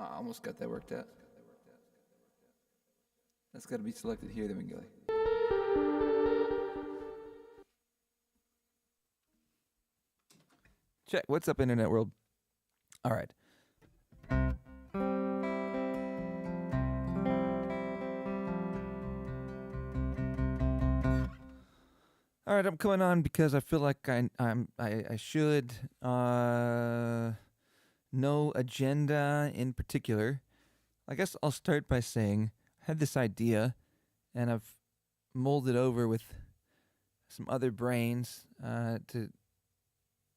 I almost got that worked out. That's got to be selected here, then we go. Check. What's up, internet world? All right. All right, I'm coming on because I feel like I should. No agenda in particular. I guess I'll start by saying I had this idea, and I've molded over with some other brains to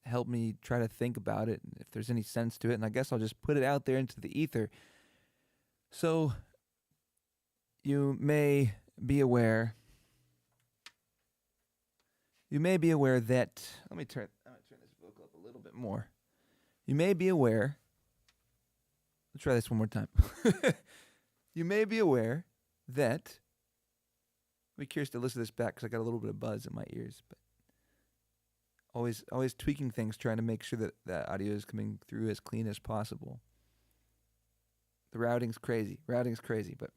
help me try to think about it, if there's any sense to it, and I guess I'll just put it out there into the ether. So, you may be aware that, I'm gonna turn this vocal up a little bit more. You may be aware, let's try this one more time. You may be aware that, I'll be curious to listen to this back because I got a little bit of buzz in my ears, but always tweaking things, trying to make sure that the audio is coming through as clean as possible. The routing's crazy, but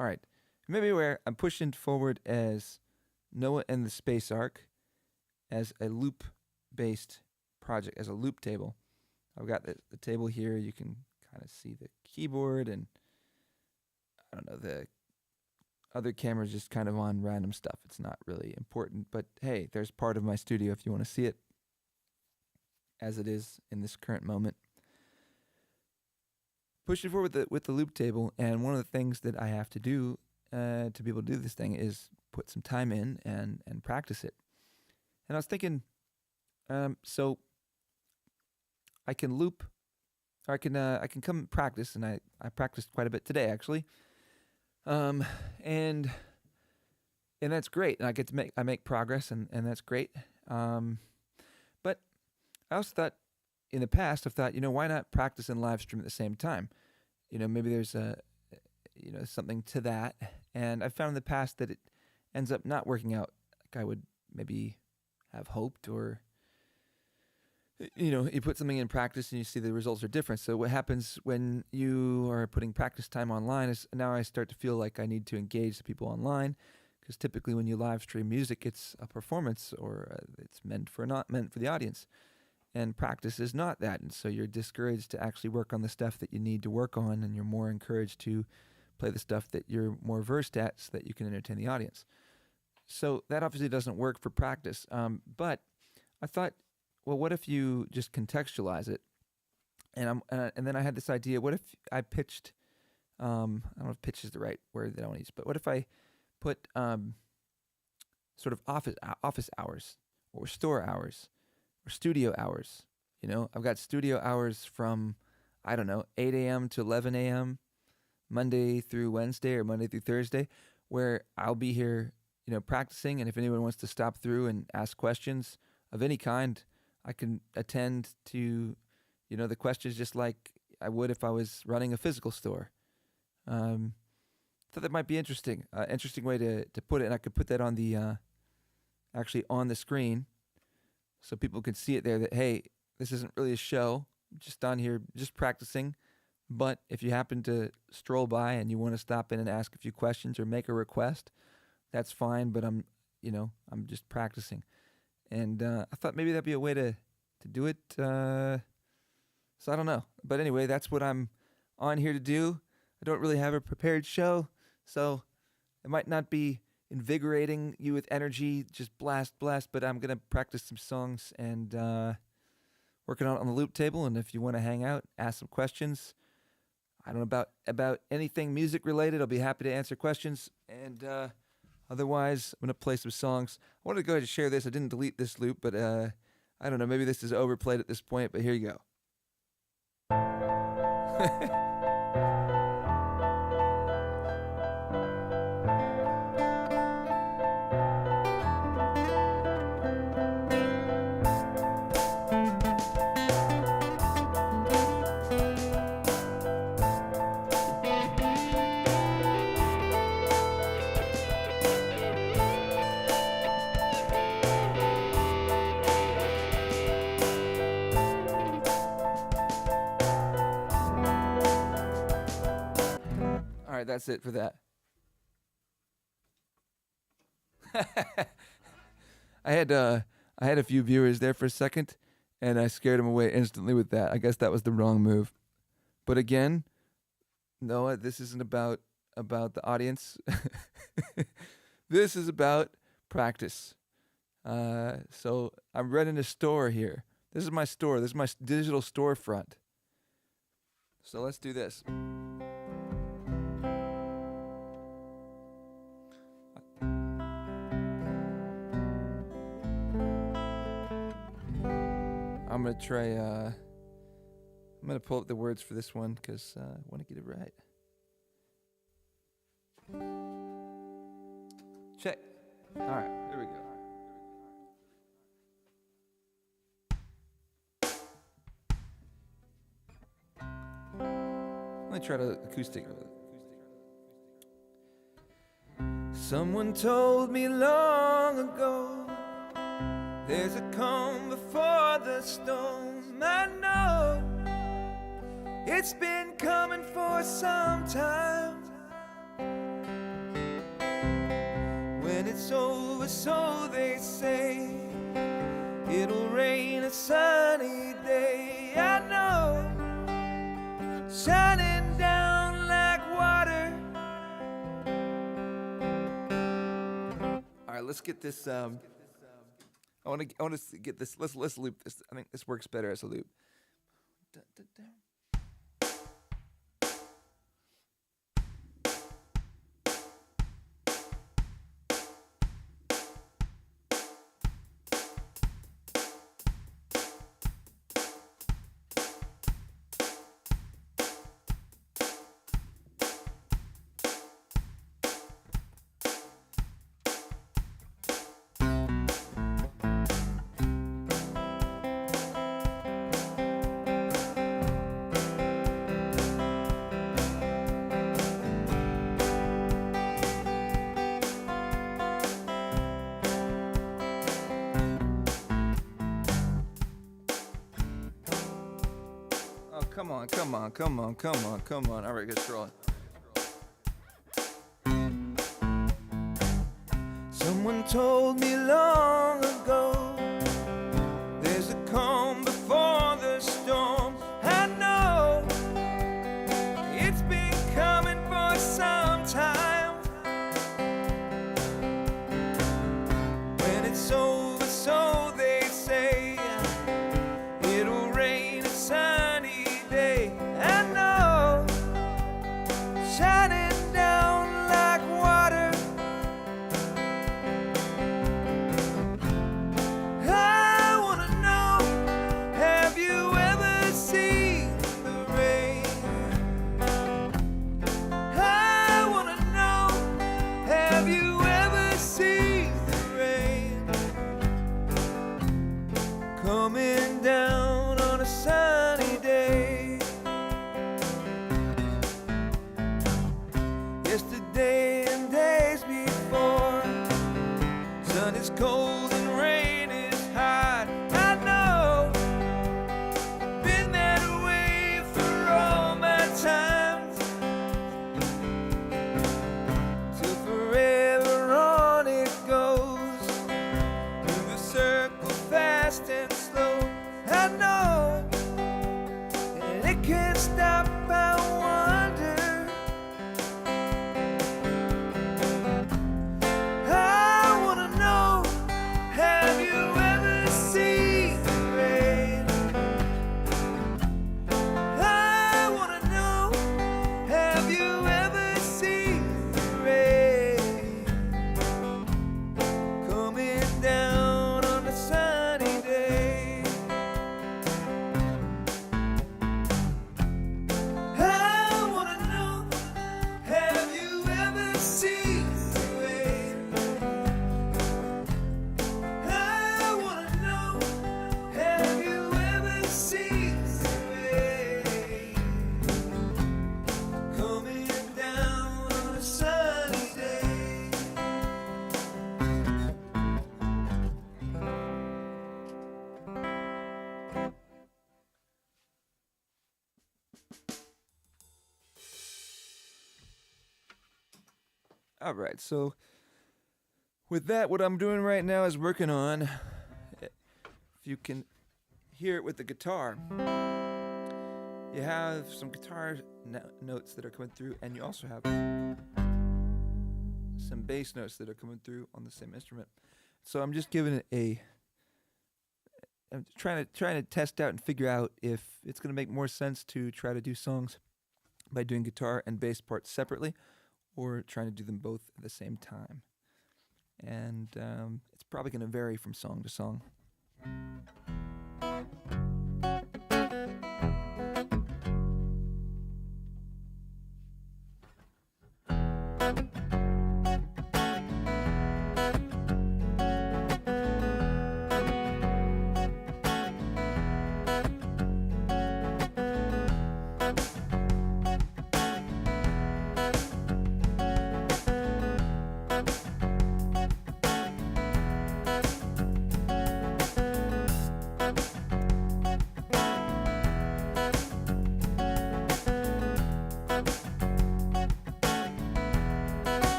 all right. You may be aware I'm pushing forward as Noah and the Space Ark as a loop-based project, as a loop table. I've got the table here. You can kind of see the keyboard, and I don't know, the other camera's just kind of on random stuff. It's not really important, but hey, there's part of my studio if you want to see it as it is in this current moment. Pushing forward with the loop table, and one of the things that I have to do to be able to do this thing is put some time in and practice it. And I was thinking, so I can loop, or I can come practice, and I practiced quite a bit today actually, and that's great, and I get to make progress, and that's great. But I also thought in the past, I've thought, why not practice and live stream at the same time? Maybe there's something to that, and I've found in the past that it ends up not working out like I would maybe have hoped, or you put something in practice and you see the results are different. So what happens when you are putting practice time online is now I start to feel like I need to engage the people online, because typically when you live stream music, it's a performance, or it's not meant for the audience. And practice is not that, and so you're discouraged to actually work on the stuff that you need to work on, and you're more encouraged to play the stuff that you're more versed at so that you can entertain the audience. So that obviously doesn't work for practice, but I thought, well, what if you just contextualize it? And then I had this idea, what if I pitched, I don't know if pitch is the right word that I want to use, but what if I put sort of office hours, or store hours, or studio hours? I've got studio hours from, 8 a.m. to 11 a.m., Monday through Wednesday or Monday through Thursday, where I'll be here, practicing. And if anyone wants to stop through and ask questions of any kind, I can attend to, the questions just like I would if I was running a physical store. Thought that might be interesting. Interesting way to put it. And I could put that on the, actually on the screen, so people can see it there, that, hey, this isn't really a show, I'm just on here, just practicing. But if you happen to stroll by and you want to stop in and ask a few questions or make a request, that's fine, but I'm just practicing. And I thought maybe that'd be a way to do it. So I don't know. But anyway, that's what I'm on here to do. I don't really have a prepared show, so it might not be invigorating you with energy, just blast, but I'm going to practice some songs and working on the loop table. And if you want to hang out, ask some questions, I don't know, about anything music related, I'll be happy to answer questions. And otherwise, I'm going to play some songs. I wanted to go ahead and share this. I didn't delete this loop, but I don't know, maybe this is overplayed at this point, but here you go. right, that's it for that. I had a few viewers there for a second, and I scared them away instantly with that. I guess that was the wrong move. But again, Noah, this isn't about the audience. This is about practice. So I'm running a store here. This is my store. This is my digital storefront. So let's do this. I'm gonna try. I'm gonna pull up the words for this one because I want to get it right. Check. All right, here we go. Let me try the acoustic. Someone told me long ago, there's a calm before the storm. I know it's been coming for some time. When it's over, so they say, it'll rain a sunny day. I know, shining down like water. All right, let's get this. I want to get this. Let's loop this. I think this works better as a loop. Dun, dun, dun. Come on. All right, get rolling. Someone told me long ago, there's a calm before the storm. I know it's been coming for some time. When it's over, so they say, it'll rain a sunny day. I know, shining down like water. I wanna know, have you ever seen the rain? I wanna know, have you ever seen the rain coming down on a sunny day? Yesterday and days before, sun is cold and rain is hot. I know, been that way for all my times, till forever on it goes, through the circle fast and slow. I know, and it can't stop. I wonder, I wanna know, have you ever seen the rain? I wanna know, have you ever seen the rain coming down on a sunny day? I wanna All right, so with that, what I'm doing right now is working on, if you can hear it with the guitar, you have some guitar notes that are coming through, and you also have some bass notes that are coming through on the same instrument. So I'm just giving it I'm trying to test out and figure out if it's going to make more sense to try to do songs by doing guitar and bass parts separately, or trying to do them both at the same time. And it's probably going to vary from song to song.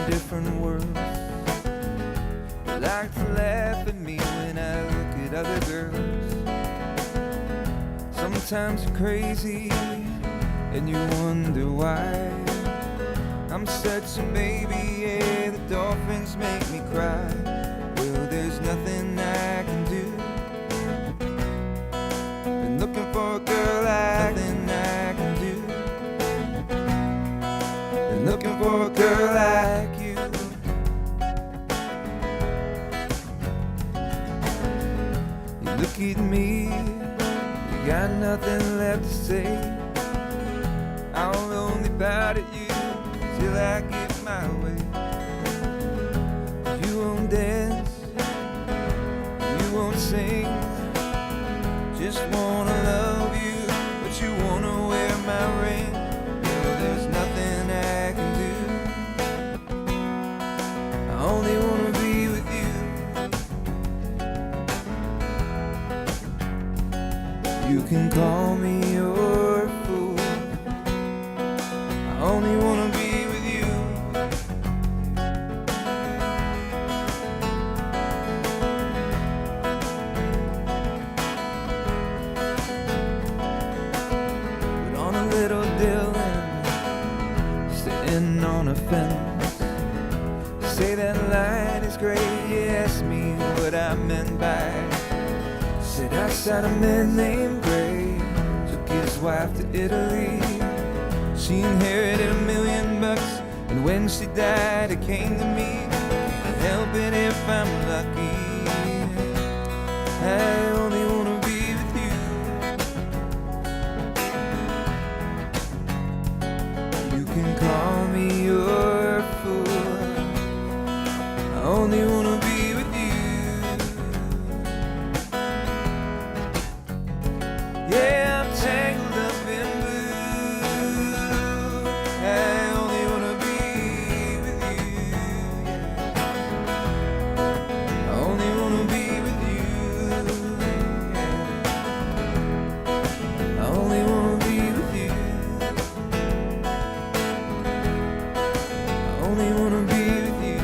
Different worlds. You like to laugh at me when I look at other girls. Sometimes you're crazy and you wonder why. I'm such a baby, yeah, the dolphins make me cry. Well, there's nothing I can do. Been looking for a girl like nothing I can do. Been looking for a girl like you. You look at me, you got nothing left to say. I'll only bow to you till I get my way. You won't dance, you won't sing. Just wanna love you, but you wanna wear my ring. Well, there's nothing I can do. I only wanna be with you. You can call me your fool. I only wanna be with you. Put on a little Dylan, sitting on a fence. Say that line is great, you asked me what I meant by it. Said outside a man named Gray took his wife to Italy. She inherited $1 million, and when she died, it came to me. Help it if I'm lucky. I only wanna be with you. You can call me your fool. I only wanna be with you. Yeah, I'm tangled up in blue. I only wanna be with you. I only wanna be with you. I only wanna be with you. I only wanna be with you.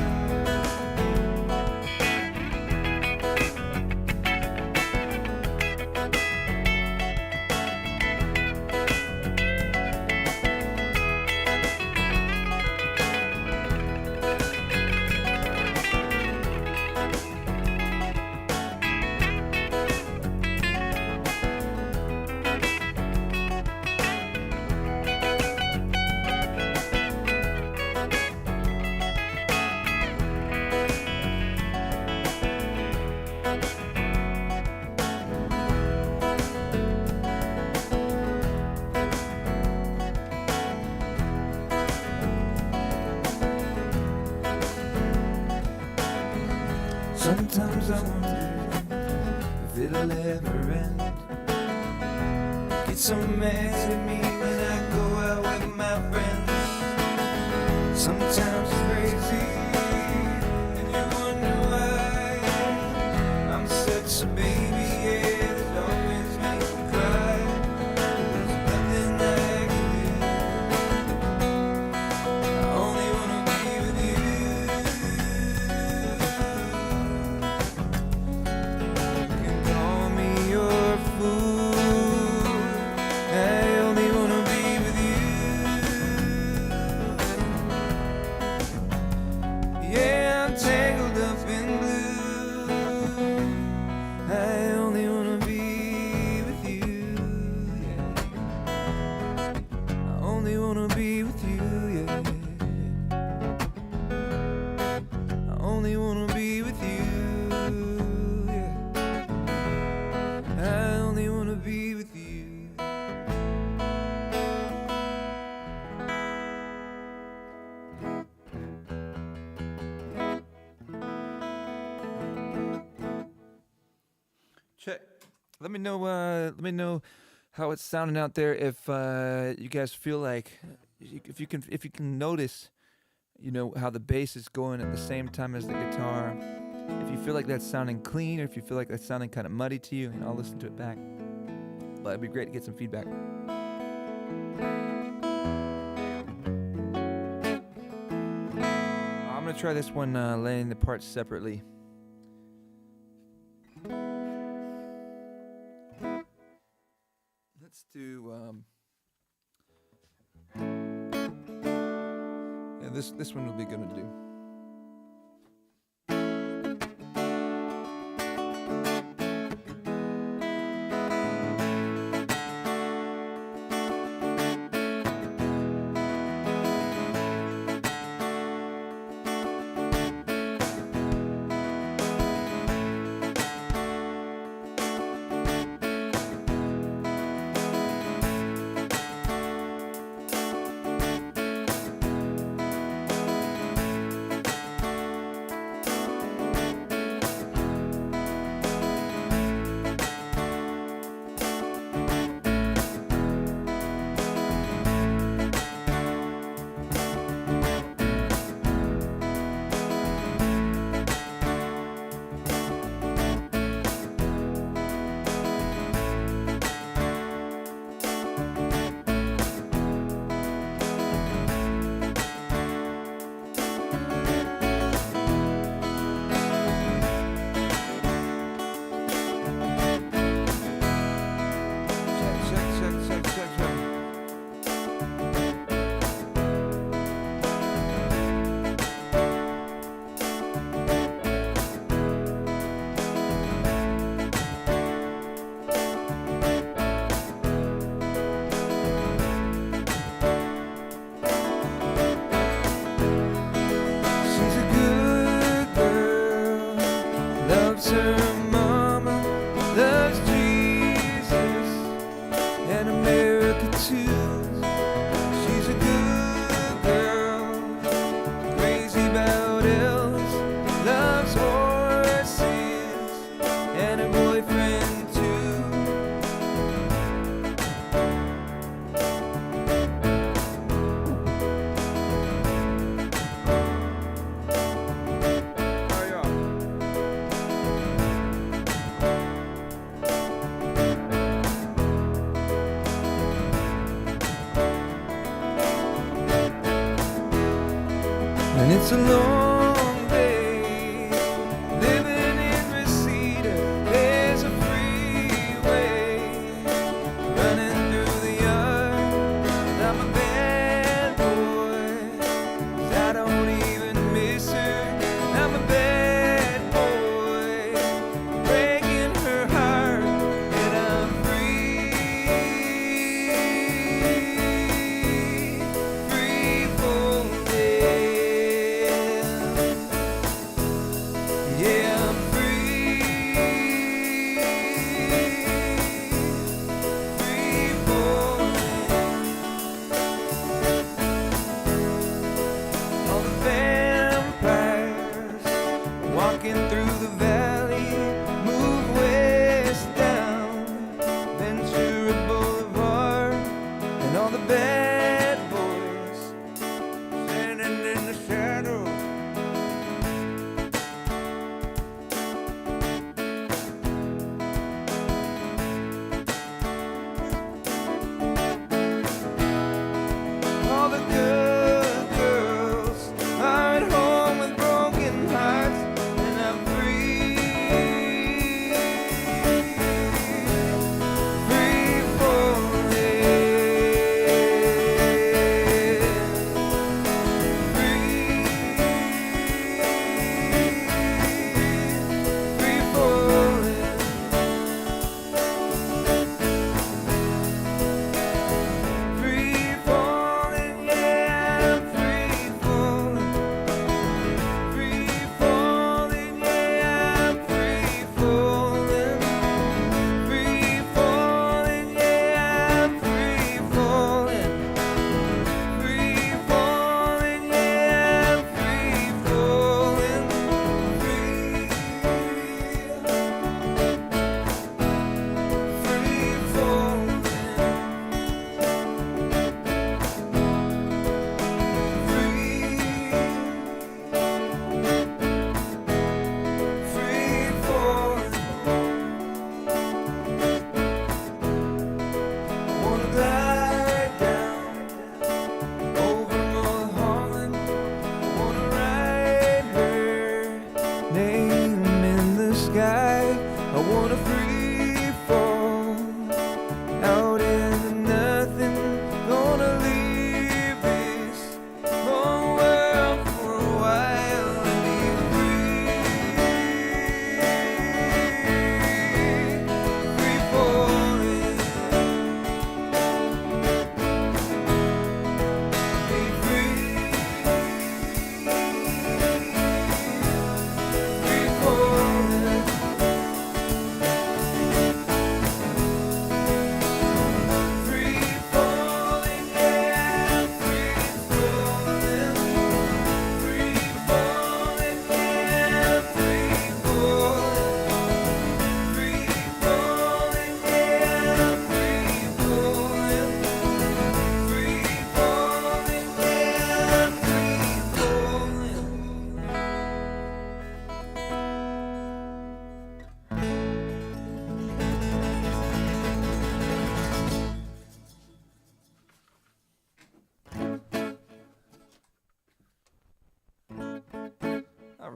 Sometimes I wonder if it'll ever end. Get so mad at me when I go out with my friends. Sometimes it's crazy, and you wonder why I'm such a baby. Yeah, it always makes me cry. There's nothing I can do. I only wanna be with you. You can call me your fool. I only wanna be with you. Yeah, I'm tangled up in blue. I only wanna be with you. Yeah. I only wanna be with you. Yeah. I only wanna be with you. Yeah. I only wanna be with you. Check. Let me know. Let me know how it's sounding out there. If you guys feel like, if you can notice, you know, how the bass is going at the same time as the guitar. If you feel like that's sounding clean, or if you feel like that's sounding kind of muddy to you, and I'll listen to it back. But it'd be great to get some feedback. I'm gonna try this one, laying the parts separately. Let's do yeah, this one will be good to do. And it's a long day living in Reseda. There's a freeway running through the yard, and I'm a bad boy, 'cause I don't even miss her. I'm a bad boy, breaking her heart, and I'm free falling.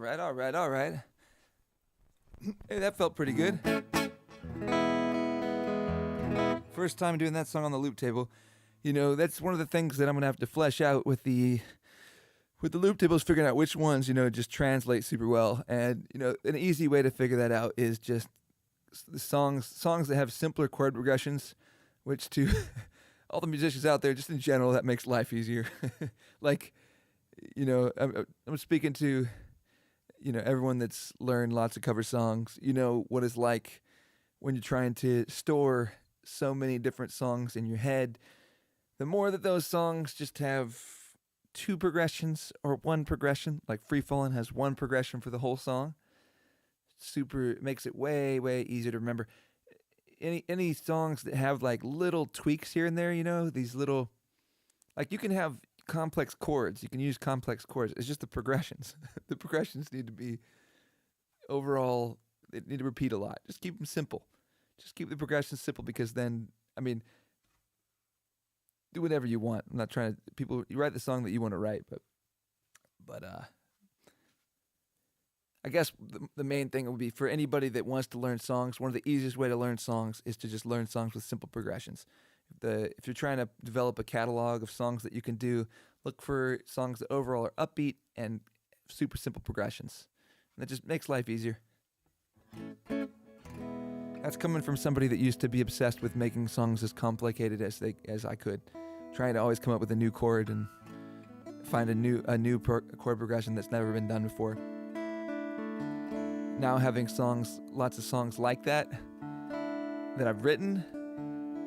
right, all right, all right. Hey, that felt pretty good. First time doing that song on the loop table. You know, that's one of the things that I'm gonna have to flesh out with the loop tables, figuring out which ones, just translate super well. And, an easy way to figure that out is just the songs that have simpler chord progressions, which to all the musicians out there, just in general, that makes life easier. Like, I'm speaking to, everyone that's learned lots of cover songs. You know what it's like when you're trying to store so many different songs in your head. The more that those songs just have two progressions or one progression, like Free Fallin' has one progression for the whole song, it makes it way, way easier to remember. Any songs that have like little tweaks here and there, these little, like you can have complex chords. You can use complex chords. It's just the progressions. The progressions need to be overall, they need to repeat a lot. Just keep them simple. Just keep the progressions simple, because then, do whatever you want. I'm not trying to, you write the song that you want to write, but I guess the main thing would be for anybody that wants to learn songs, one of the easiest way to learn songs is to just learn songs with simple progressions. If you're trying to develop a catalog of songs that you can do, look for songs that overall are upbeat and super simple progressions. And that just makes life easier. That's coming from somebody that used to be obsessed with making songs as complicated as I could, trying to always come up with a new chord and find a new chord progression that's never been done before. Now having lots of songs like that I've written,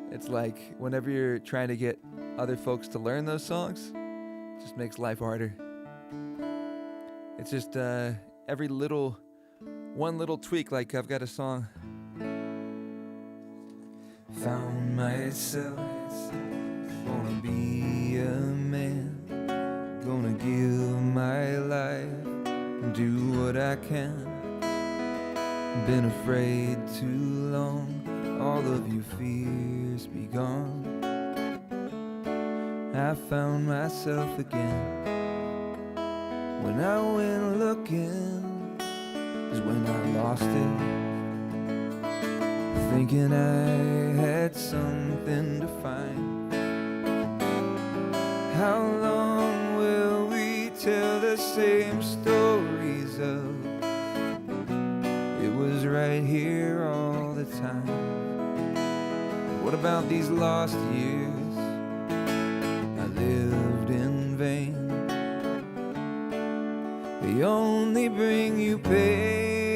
it's like whenever you're trying to get other folks to learn those songs, it just makes life harder. It's just one little tweak. Like I've got a song. Found myself, gonna be a man, gonna give my life, do what I can. Been afraid too long, all of your fears be gone. I found myself again. When I went looking is when I lost it, thinking I had something to find. How long will we tell the same stories of it was right here all the time? What about these lost years I lived in vain? They only bring you pain.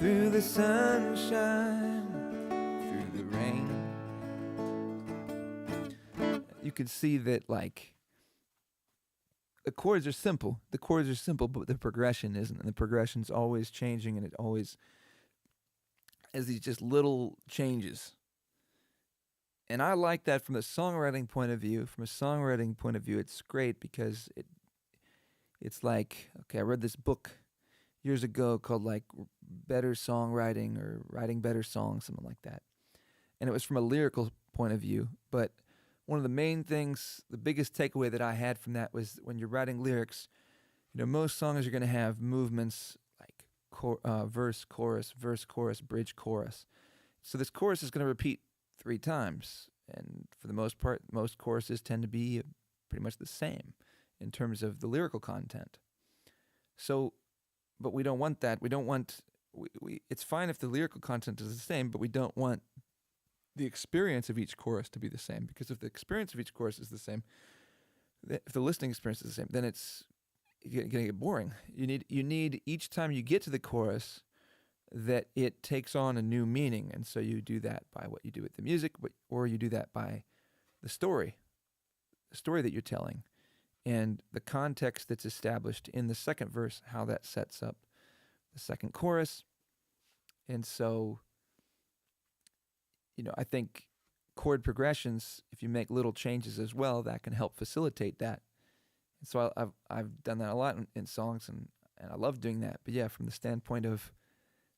Through the sunshine, through the rain. You can see that, like, the chords are simple. The chords are simple, but the progression isn't. And the progression's always changing, and it always has these just little changes. And I like that from a songwriting point of view. From a songwriting point of view, it's great because it's like, okay, I read this book years ago called like Better Songwriting or Writing Better Songs, something like that. And it was from a lyrical point of view, but one of the main things, the biggest takeaway that I had from that was when you're writing lyrics, most songs are going to have movements like verse, chorus, bridge, chorus. So this chorus is going to repeat 3 times. And for the most part, most choruses tend to be pretty much the same in terms of the lyrical content. So, but we don't want that. We don't want, it's fine if the lyrical content is the same, but we don't want the experience of each chorus to be the same, because if the experience of each chorus is the same, if the listening experience is the same, then it's going to get boring. You need each time you get to the chorus that it takes on a new meaning, and so you do that by what you do with the music, or you do that by the story that you're telling, and the context that's established in the second verse, how that sets up the second chorus. And so, I think chord progressions, if you make little changes as well, that can help facilitate that. And so I've done that a lot in songs, and I love doing that. But yeah, from the standpoint of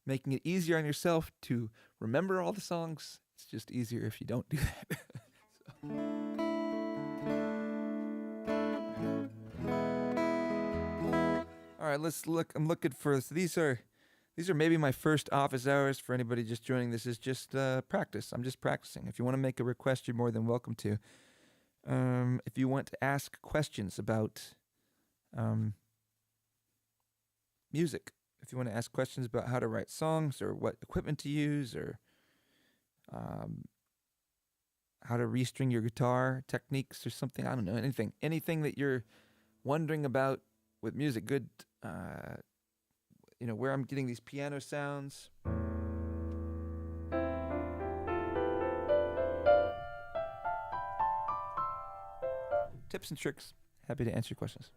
making it easier on yourself to remember all the songs, it's just easier if you don't do that. So. right, let's look. I'm looking for. So these are maybe my first office hours for anybody just joining. This is just practice. I'm just practicing. If you want to make a request, you're more than welcome to. If you want to ask questions about music, if you want to ask questions about how to write songs or what equipment to use or how to restring your guitar techniques or something, I don't know, anything that you're wondering about with music, good, where I'm getting these piano sounds. Tips and tricks. Happy to answer your questions.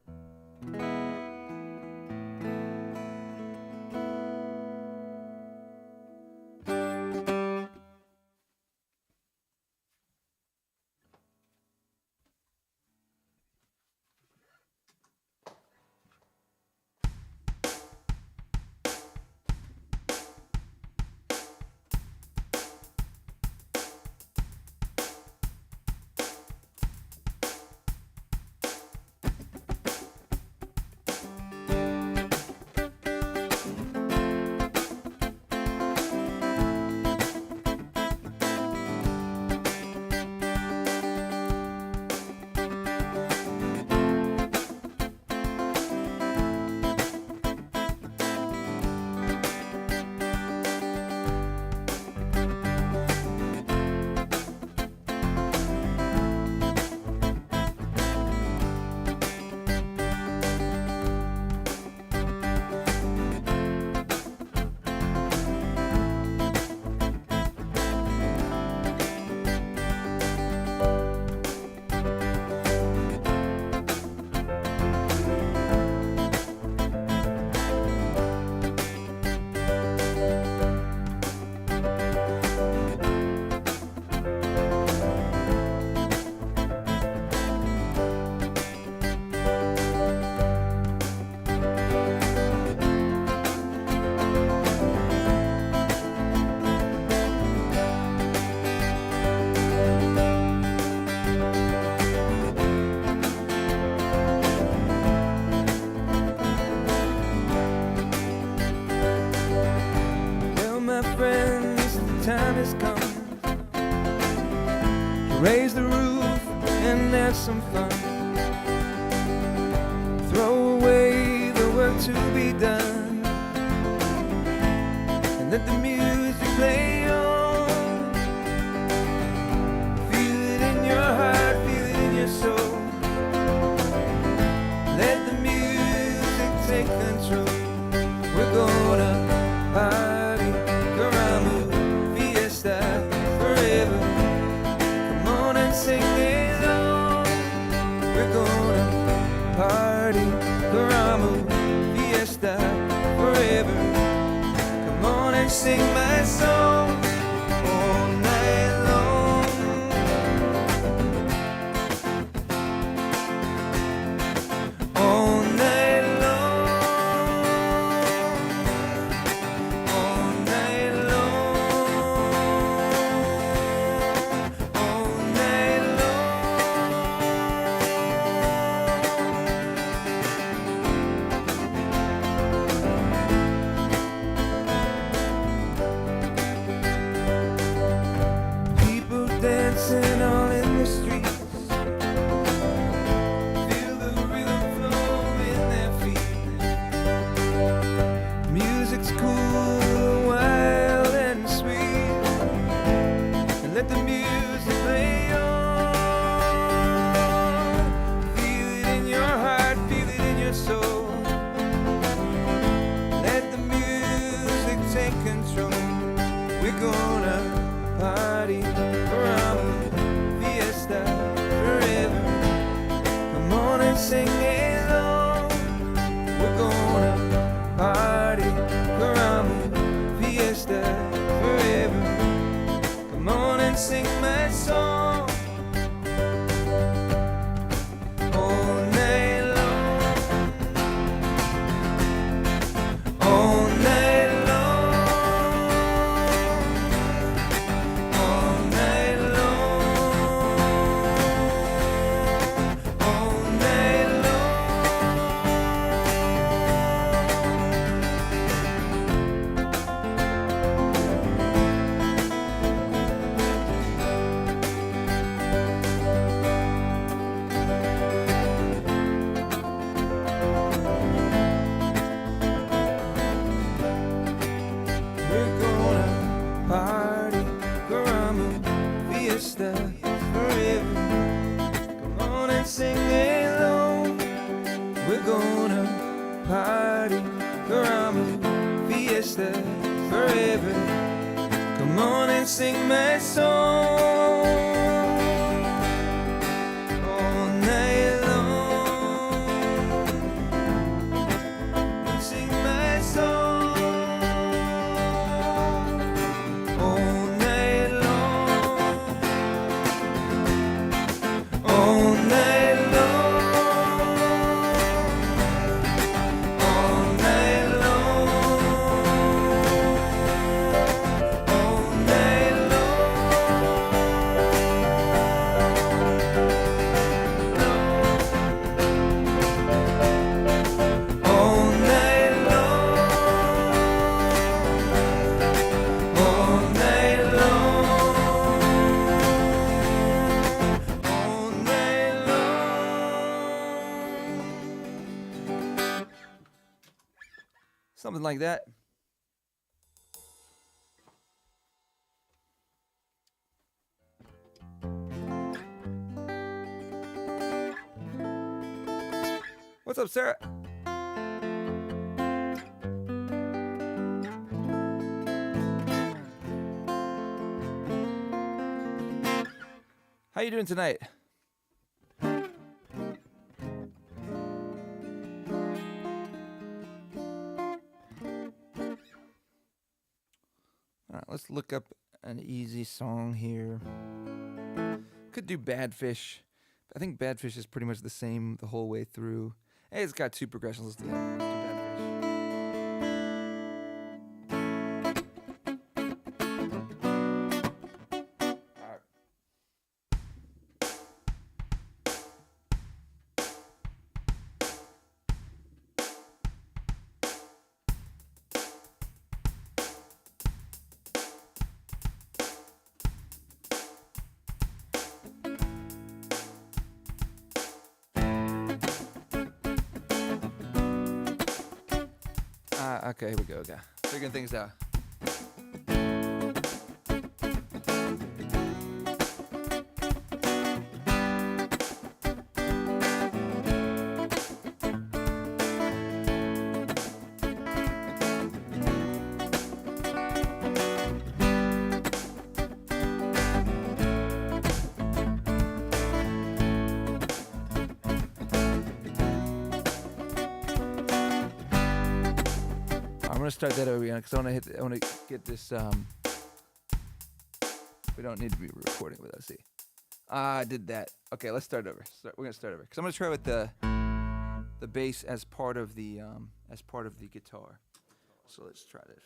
Time has come to raise the roof and have some fun. Throw away the work to be done and let the music play on. Feel it in your heart, feel it in your soul. Let the music take control. We're gonna party, Karamu, forever. Come on and sing along. We're gonna party, Karamu, fiesta, forever. Come on and sing my song all night long. All night long. All night long. All night long. We're gonna party, caramba, fiesta, forever. Come on and sing my song all night long. Sing my song all night long. All night long. All night long. All night long. All night long. All night long. All night long. Something like that. What's up, Sarah? How you doing tonight? All right, let's look up an easy song here. Could do Bad Fish. I think Bad Fish is pretty much the same the whole way through. Hey, it's got two progressions. Let's do that. Let's do Bad Fish. All right. Okay, here we go. Okay. Figuring things out. I'm gonna start that over again because I want to get this. We don't need to be recording with us. See, I did that. Okay, let's start over. We're gonna start over because I'm gonna try with the bass as part of the guitar. So let's try this.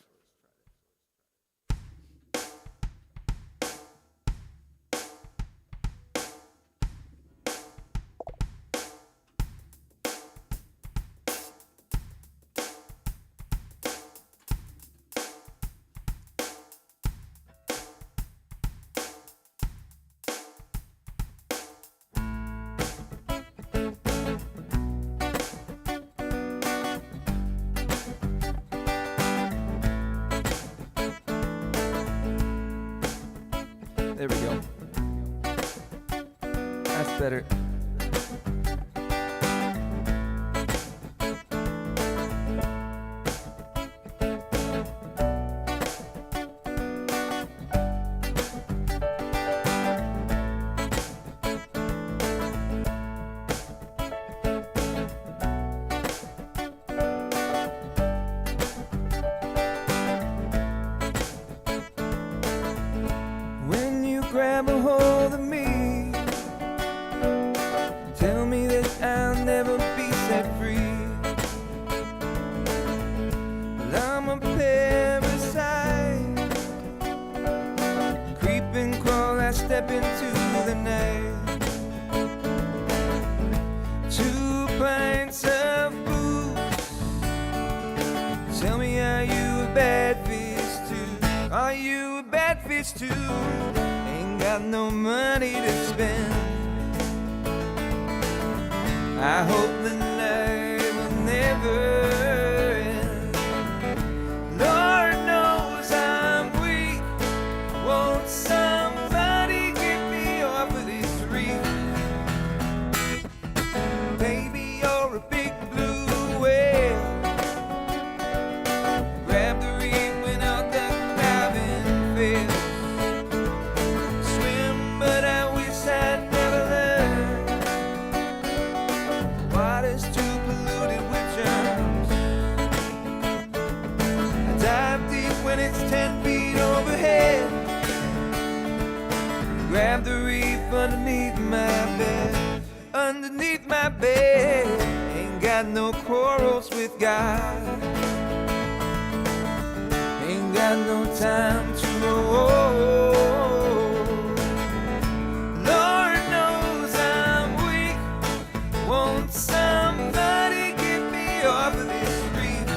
There we go. That's better. Grab a hold of me, tell me that I'll never be set free. Well, I'm a parasite, creep and crawl, I step into the night. 2 pints of booze, tell me, are you a bad fish too? Are you a bad fish too? Got no money to spend. I hope the night will never end. Lord knows I'm weak. Won't somebody get me off of this reef? Baby, you're a big blue underneath my bed. Ain't got no quarrels with God. Ain't got no time to know. Lord knows I'm weak. Won't somebody get me off of this street?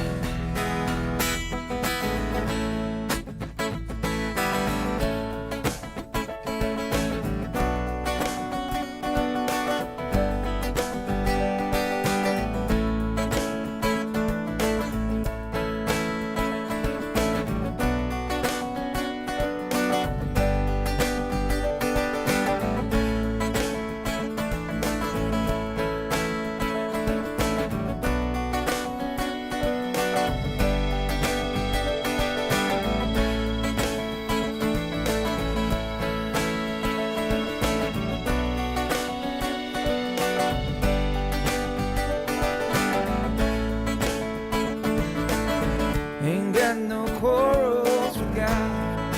Ain't got no quarrels with God.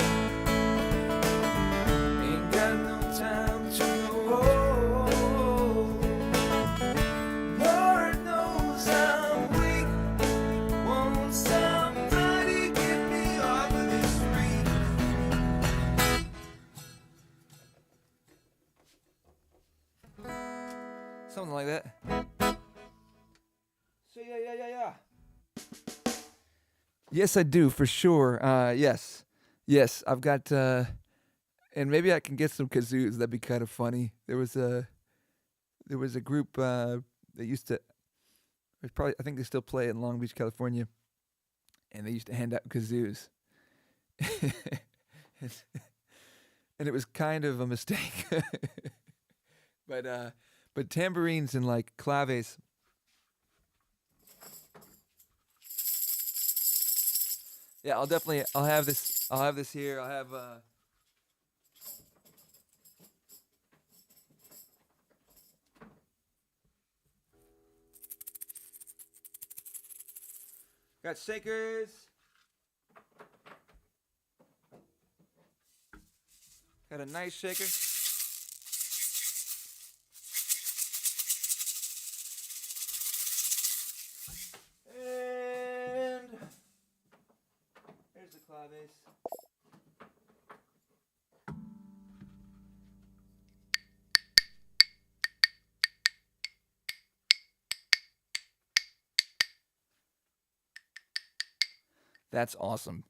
Ain't got no time to know. Lord knows I'm weak. Won't somebody get me off of this street? Something like that. So yeah. Yes, I do, for sure. Yes. I've got, and maybe I can get some kazoos. That'd be kind of funny. There was a group that used to, I think they still play in Long Beach, California, and they used to hand out kazoos, and it was kind of a mistake. but tambourines and like claves. Yeah, I'll have this here. I'll have, got shakers. Got a nice shaker. And here's the claves. That's awesome.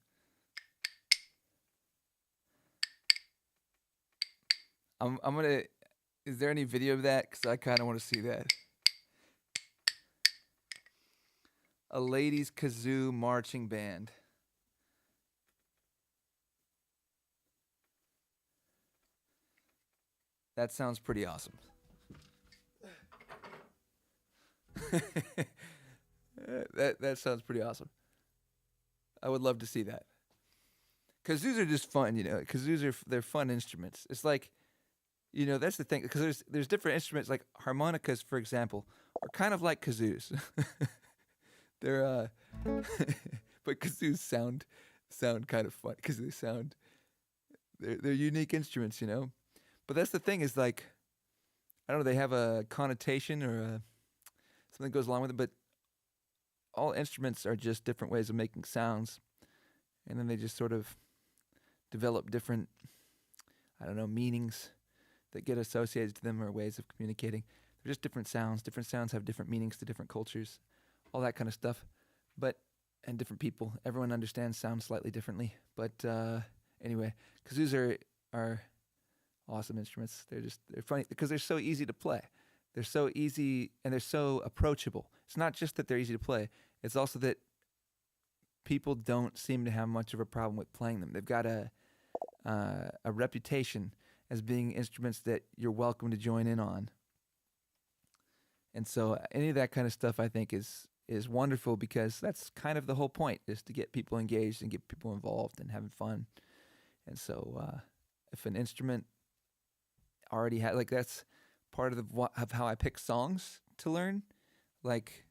I'm gonna. Is there any video of that? Because I kind of want to see that. A ladies kazoo marching band. That sounds pretty awesome. that sounds pretty awesome. I would love to see that. Kazoos are just fun, you know. Kazoos they're fun instruments. It's like, you know, that's the thing, because there's different instruments, like harmonicas, for example, are kind of like kazoos. They're but kazoos sound kind of fun because they're unique instruments, you know. But that's the thing, is like, I don't know, they have a connotation or something that goes along with it, but all instruments are just different ways of making sounds, and then they just sort of develop different, I don't know, meanings that get associated to them, or ways of communicating. They're just different sounds. Different sounds have different meanings to different cultures, all that kind of stuff. And different people. Everyone understands sound slightly differently. But anyway, kazoos are awesome instruments. They're funny because they're so easy to play. They're so easy, and they're so approachable. It's not just that they're easy to play. It's also that people don't seem to have much of a problem with playing them. They've got a reputation as being instruments that you're welcome to join in on. And so any of that kind of stuff, I think, is wonderful, because that's kind of the whole point, is to get people engaged and get people involved and having fun. And so if an instrument already had, like, that's part of how I pick songs to learn. Like,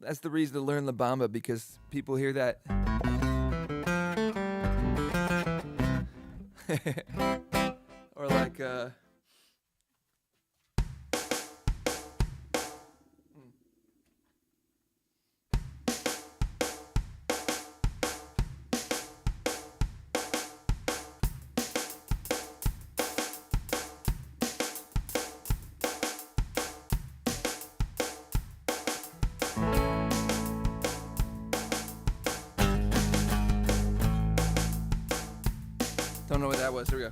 That's the reason to learn La Bamba, because people hear that. Or like, don't know what that was. Here we go.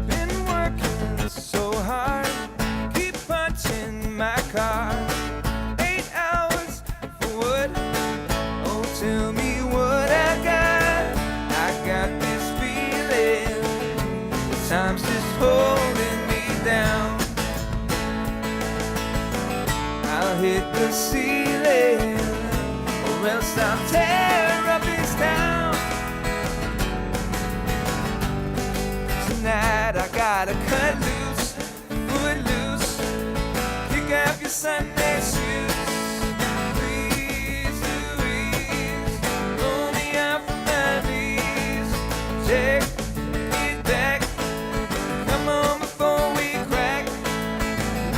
Been working so hard, keep punching my car. 8 hours for what? Oh, tell me what I got. I got this feeling, time's just holding me down. I'll hit the ceiling, or else I'll tear up this town. Tonight I gotta cut loose, foot loose, kick out your Sunday shoes. Please, Louise, pull me out from my knees. Take it back, come on before we crack.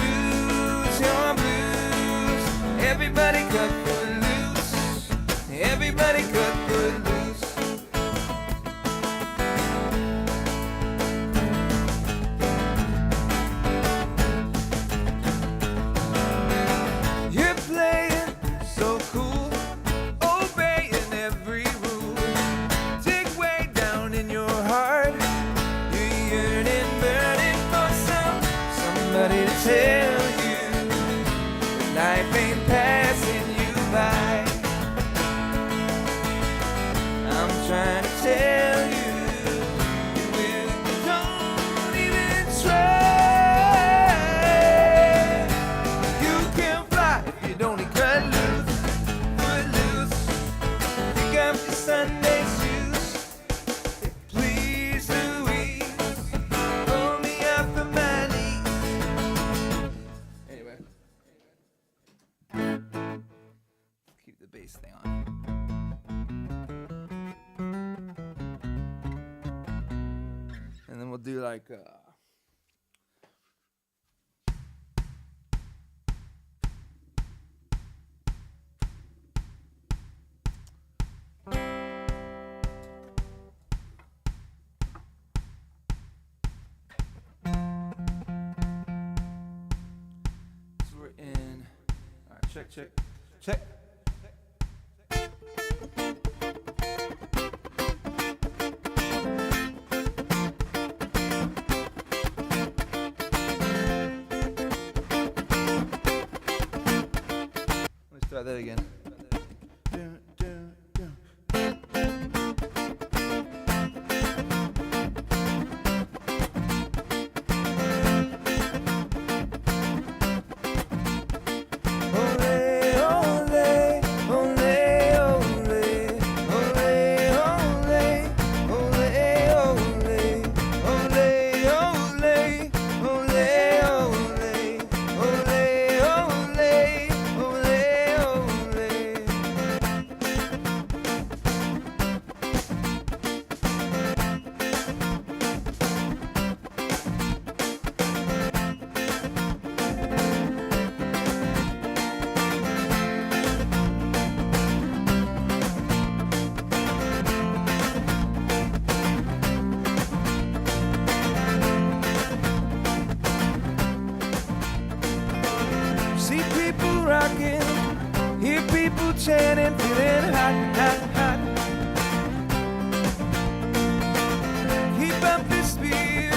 Lose your blues, everybody cut foot loose, everybody cut foot loose. You're playing so cool, obeying every rule. Dig way down in your heart, you're yearning, burning for somebody to tell you that life ain't passing you by. I'm trying to tell you, you really don't even try. You can fly if you don't cut loose, foot loose, pick up your Sunday shoes. Please, Louise, pull me up from my knees. Anyway, keep the bass thing on. And then we'll do like, so we're in, all right, check, check, check. Let's try that again. See people rocking, hear people chanting, feeling hot, hot, hot. Keep up the spirit,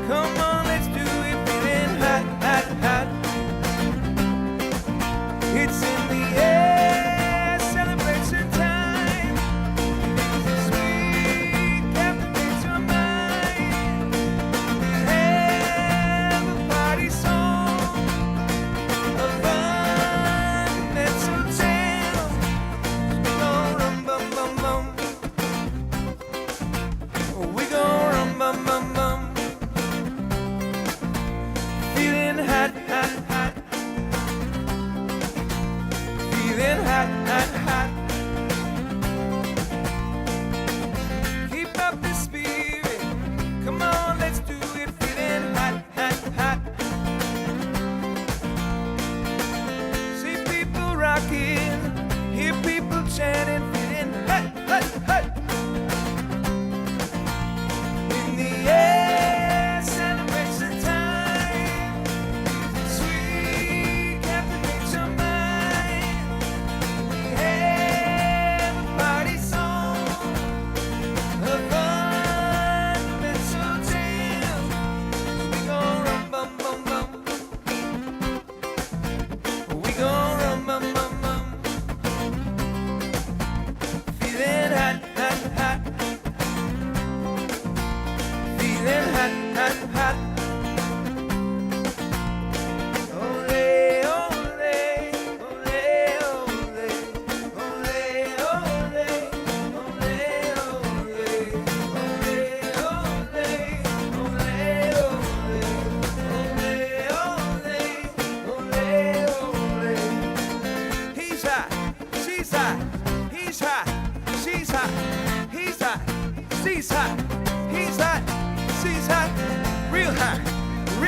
come on, let's do it, feeling hot, hot, hot. It's in the air, celebration time. Music's sweet, captivates your mind.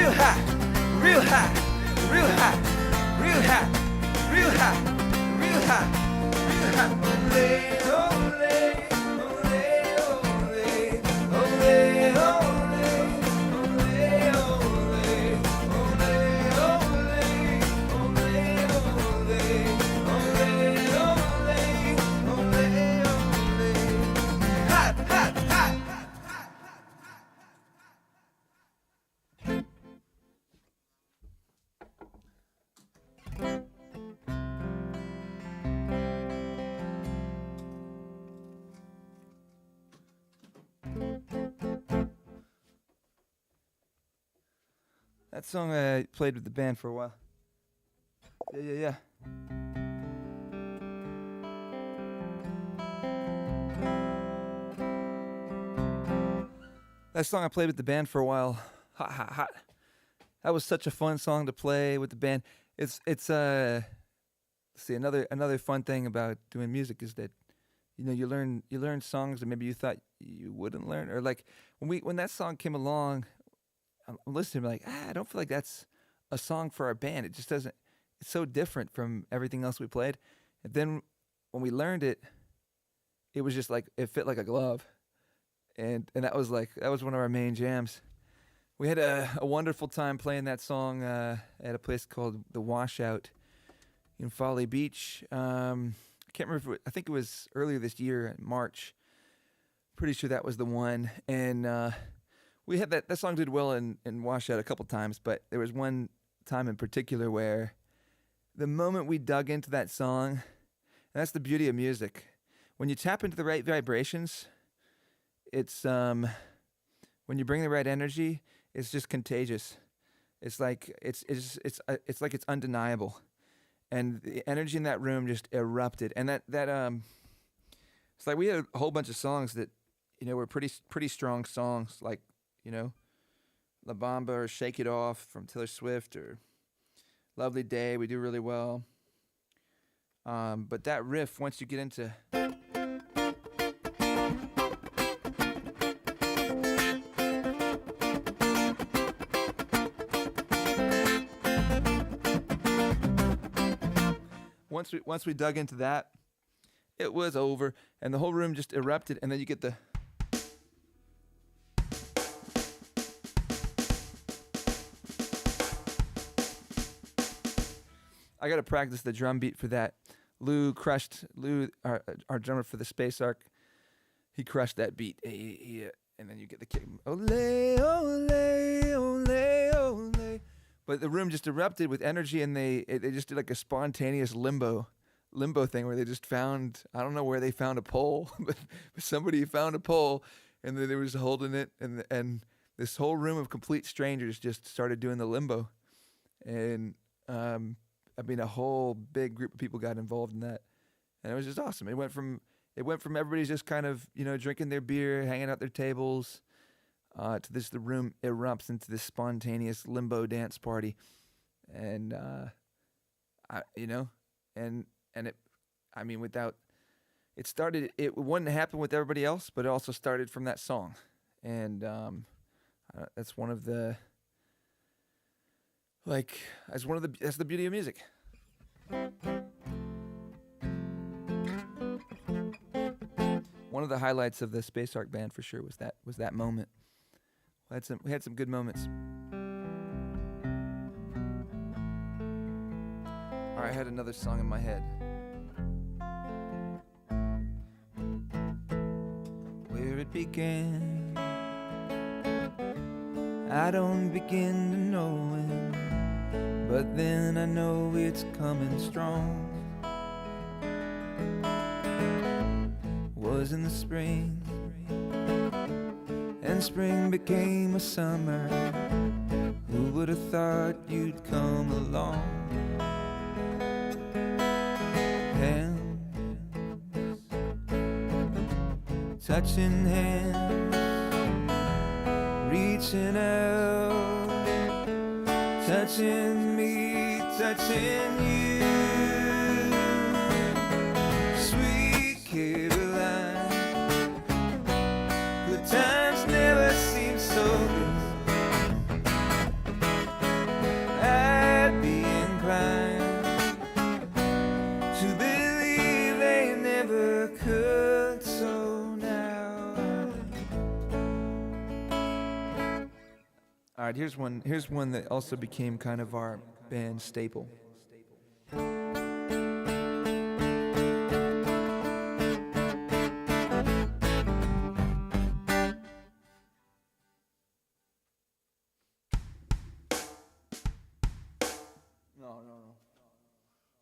real high, real high, real high, real high, real high, real high, real high. That song I played with the band for a while. Yeah. That song I played with the band for a while. Hot. That was such a fun song to play with the band. It's see, another fun thing about doing music is that you learn songs that maybe you thought you wouldn't learn, or like when that song came along, I'm listening, like, I don't feel like that's a song for our band. It just doesn't. It's so different from everything else we played. And then when we learned it, it was just like it fit like a glove, and that was one of our main jams. We had a wonderful time playing that song at a place called The Washout in Folly Beach. I can't remember. I think it was earlier this year in March. Pretty sure that was the one, and. We had that song did well in Washout a couple times, but there was one time in particular where the moment we dug into that song, and that's the beauty of music. When you tap into the right vibrations, it's when you bring the right energy, it's just contagious. It's like it's like it's undeniable, and the energy in that room just erupted. And that it's like we had a whole bunch of songs that were pretty strong songs, like. La Bamba or Shake It Off from Taylor Swift or Lovely Day, we do really well. But that riff, once you get into... Once we dug into that, it was over, and the whole room just erupted, and then you get the... I got to practice the drum beat for that. Lou, our drummer for the Space Ark, he crushed that beat. And then you get the kick. Ole, ole, ole, ole. But the room just erupted with energy, and they just did like a spontaneous limbo thing where they just found, I don't know where they found a pole, but somebody found a pole, and then they was holding it, and this whole room of complete strangers just started doing the limbo. And a whole big group of people got involved in that, and it was just awesome. It went from everybody's just kind of drinking their beer, hanging out their tables, to the room erupts into this spontaneous limbo dance party, and it wouldn't happen with everybody else, but it also started from that song, and that's one of the. That's the beauty of music. One of the highlights of the Space Ark band for sure was that moment. We had some good moments. All right, I had another song in my head. Where it began, I don't begin to know it. But then I know it's coming strong. Was in the spring, and spring became a summer. Who would have thought you'd come along? Hands, touching hands, reaching out, touching me, touching you. Sweet Caroline, good times never seem so good. All right, here's one. Here's one that also became kind of our band staple. No.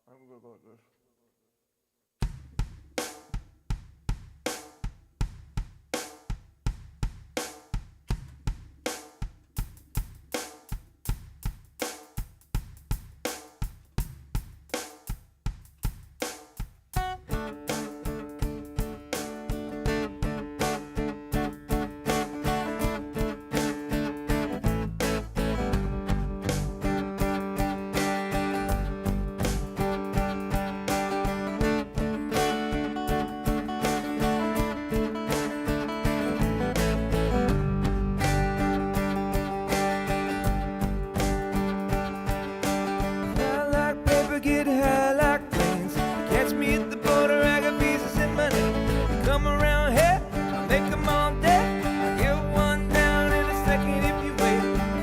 I'm gonna go with this. Get high like planes. Catch me at the border, I got visas and money. You come around here, I'll make them all day. I'll get one down in a second if you wait.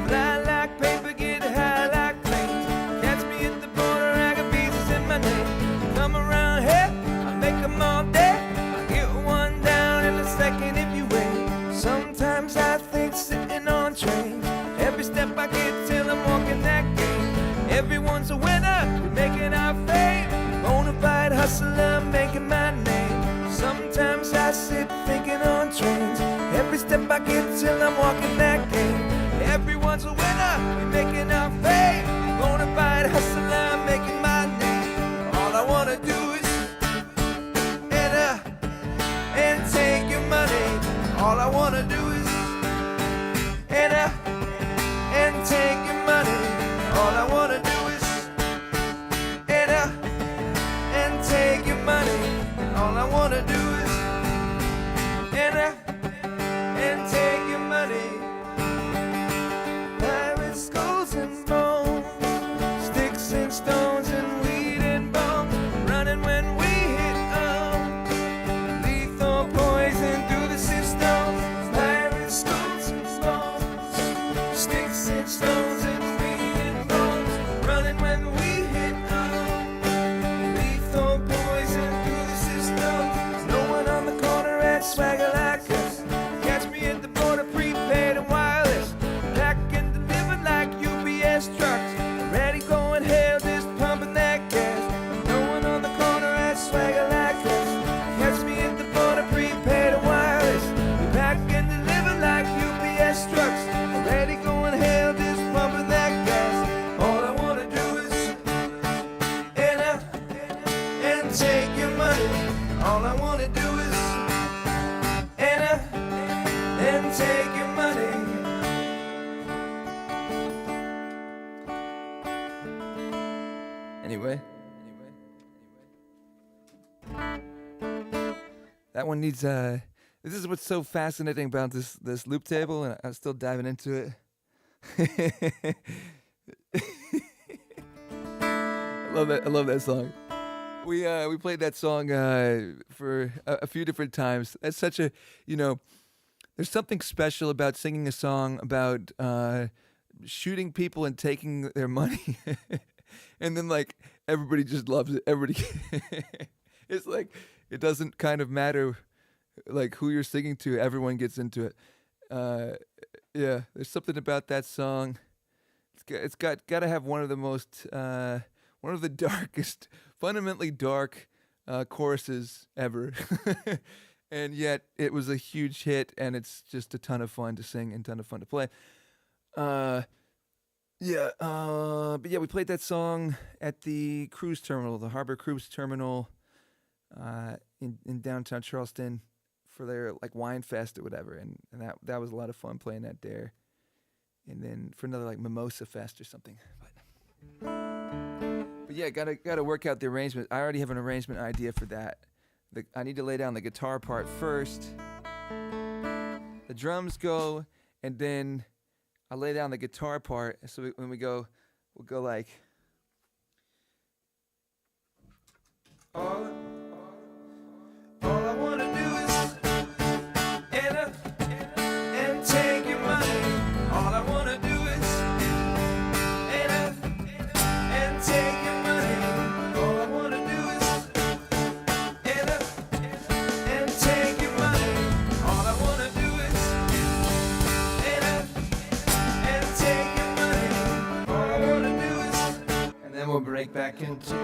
Fly like paper, get high like planes. Catch me at the border, I got visas in my name. You come around here, I'll make them all day. I'll get one down in a second if you wait. Sometimes I think sitting on trains. Every step I get till I'm walking that game. Everyone's a winner, we're making our fame. Bonafide hustler, making my name. Sometimes I sit thinking on trains. Every step I get till I'm walking that game. Everyone's a winner, we're making our fame. Bonafide hustler, making my name. All I wanna do is enter and take your money. All I wanna do is enter and take your money. All I wanna do is enter and take your money. All I wanna do is enter and take your money. Pirates, skulls and bones, sticks and stones and weed and bones. Running when we hit lethal poison through the systems. Pirates, skulls and bones, sticks and stones and when we hit lethal poison through the system. No one on the corner at swagger like us. Catch me at the border, prepaid and wireless. Pack and deliver like UPS trucks. Ready, going hell, just pumping that gas. No one on the corner at swagger like us. Catch me at the border, prepaid and wireless. We pack and deliver like UPS trucks. Ready, going hell, just pumping that gas. All I wanna do is enter and take your money. All I wanna do is enter and take your money. Anyway, that one needs this is what's so fascinating about this loop table, and I'm still diving into it. I love that song. We played that song for a few different times. That's such a, there's something special about singing a song about shooting people and taking their money. And then like everybody just loves it. Everybody it's like it doesn't kind of matter like who you're singing to, everyone gets into it. Yeah, there's something about that song. It's got to have one of the most one of the darkest, fundamentally dark choruses ever. And yet it was a huge hit, and it's just a ton of fun to sing and a ton of fun to play. But yeah, we played that song at the cruise terminal, the Harbor Cruise Terminal, in downtown Charleston for their like wine fest or whatever, and that was a lot of fun playing that there. And then for another like mimosa fest or something. But yeah, gotta work out the arrangement. I already have an arrangement idea for that. I need to lay down the guitar part first. The drums go, and then I lay down the guitar part. So when we go, we'll go like. All I wanna do is enter and take your money. All I wanna do is back into,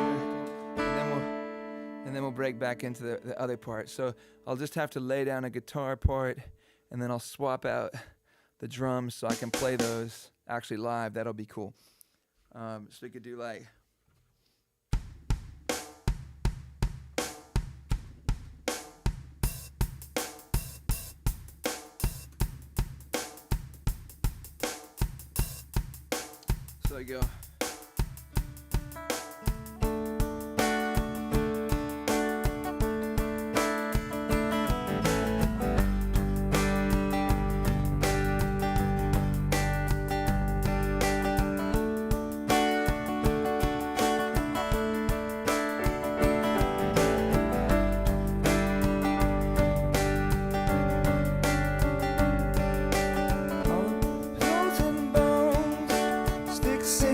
and then we'll break back into the other part. So I'll just have to lay down a guitar part, and then I'll swap out the drums so I can play those actually live. That'll be cool. So we could do like. So I go.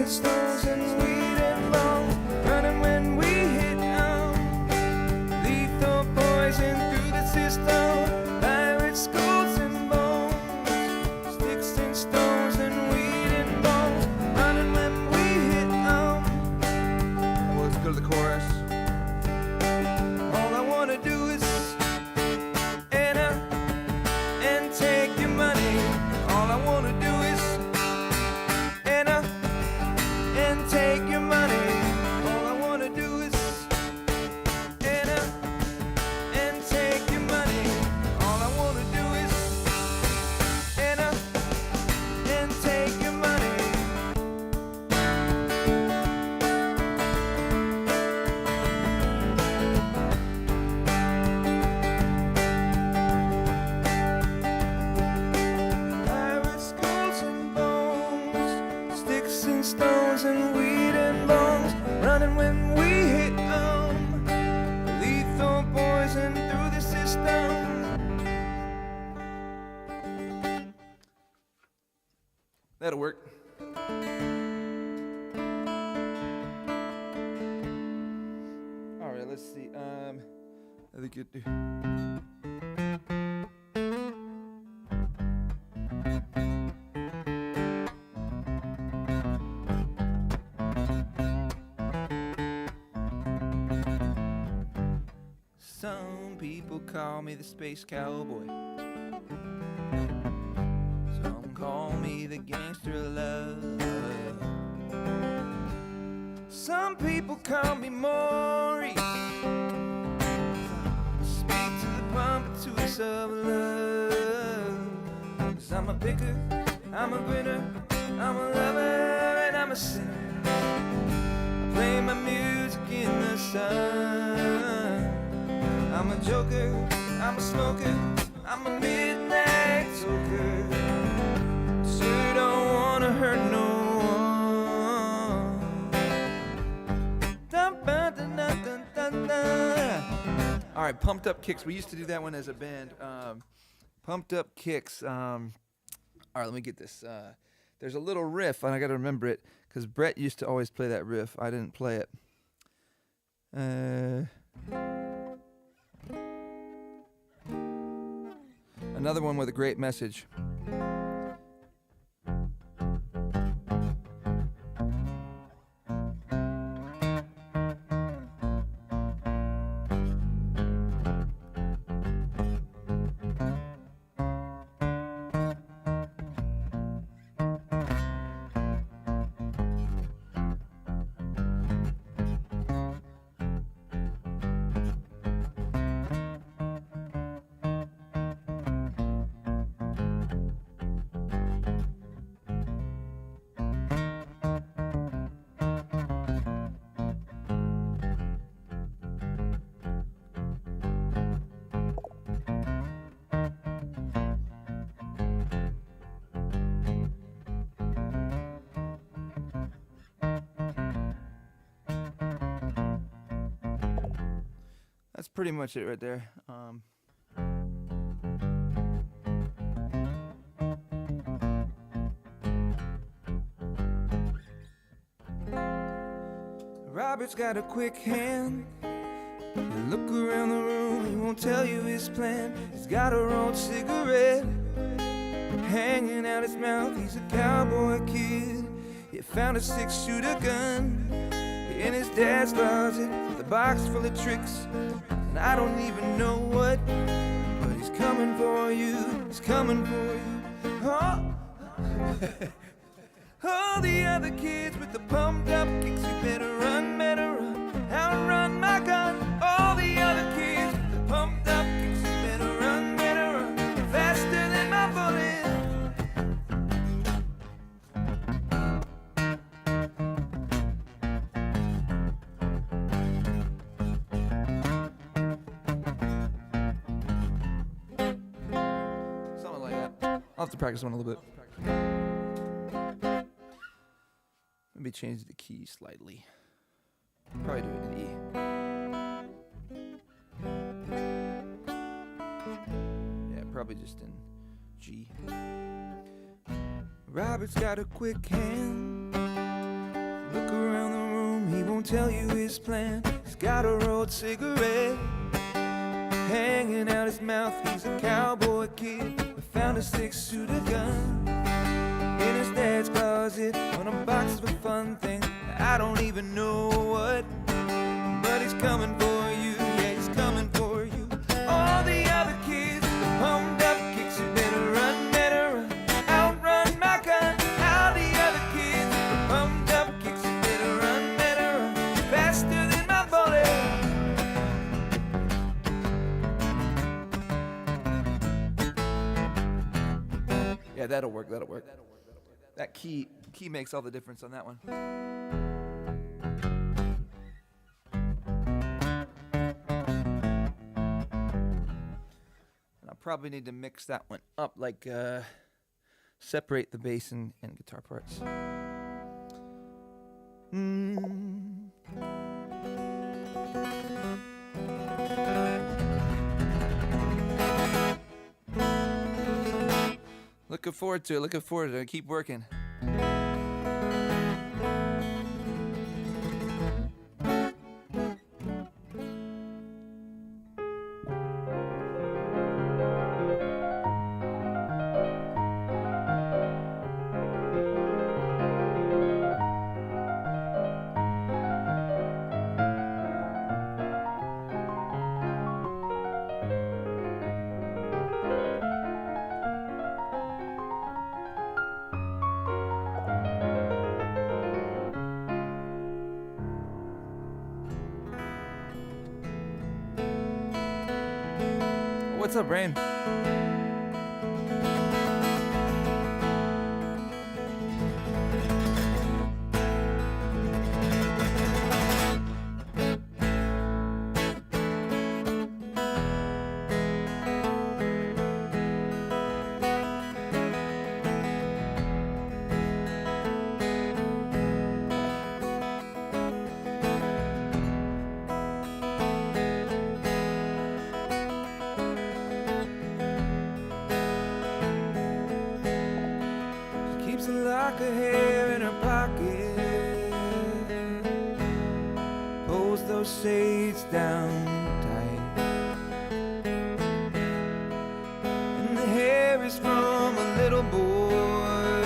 Stones and weed and bones, running when we hit lethal poison through the system. Pirates, skulls and bones, sticks and stones and weed and bones, running when we hit Well, let's go to the chorus. All I wanna do is enter and take your money. All I wanna do is enter and take your money. All I wanna do is enter and take your money. All I wanna do is enter and take your money. Pirates, skulls and bones, sticks and stones and weed and bones, running when we hit lethal poison through the system. That'll work. All right, let's see. I think it. Some people call me the space cowboy. Some call me the gangster of love. Some people call me Maurice. Speak to the pumptuous of love. 'Cause I'm a picker, I'm a grinner, I'm a lover, and I'm a sinner. I play my music in the sun. I'm a joker, I'm a smoker, I'm a midnight toker. Sure don't wanna hurt no one. Dun, dun, dun, dun, dun, dun. All right, Pumped Up Kicks. We used to do that one as a band. Pumped Up Kicks. All right, let me get this. There's a little riff, and I got to remember it, because Brett used to always play that riff. I didn't play it. Another one with a great message. That's pretty much it right there. Robert's got a quick hand. You look around the room, he won't tell you his plan. He's got a rolled cigarette hanging out his mouth. He's a cowboy kid. He found a 6-shooter gun. in his dad's closet with a box full of tricks, and I don't even know what, but he's coming for you, he's coming for you. Oh. All the other kids with the pumped up kicks, you better run, outrun my gun. All the other kids with the pumped up kicks, you better run, faster than my bullet. Something like that. I'll have to practice one a little bit. Maybe change the key slightly. Probably do it in E. Yeah, probably just in G. Robert's got a quick hand. Look around the room, he won't tell you his plan. He's got a rolled cigarette hanging out his mouth. He's a cowboy kid who found a 6-shooter gun in his dad's closet on a box of a fun thing. I don't even know what, but he's coming for you, yeah, he's coming for you. All the other kids with the pumped up kicks, you better run, outrun my gun. All the other kids with the pumped up kicks, you better run, faster than my bullet. Yeah, that'll work. That key makes all the difference on that one. And I'll probably need to mix that one up, like separate the bass and guitar parts. Looking forward to it. Keep working. What's up, Rain? A lock of hair in her pocket, pulls those shades down tight, and the hair is from a little boy,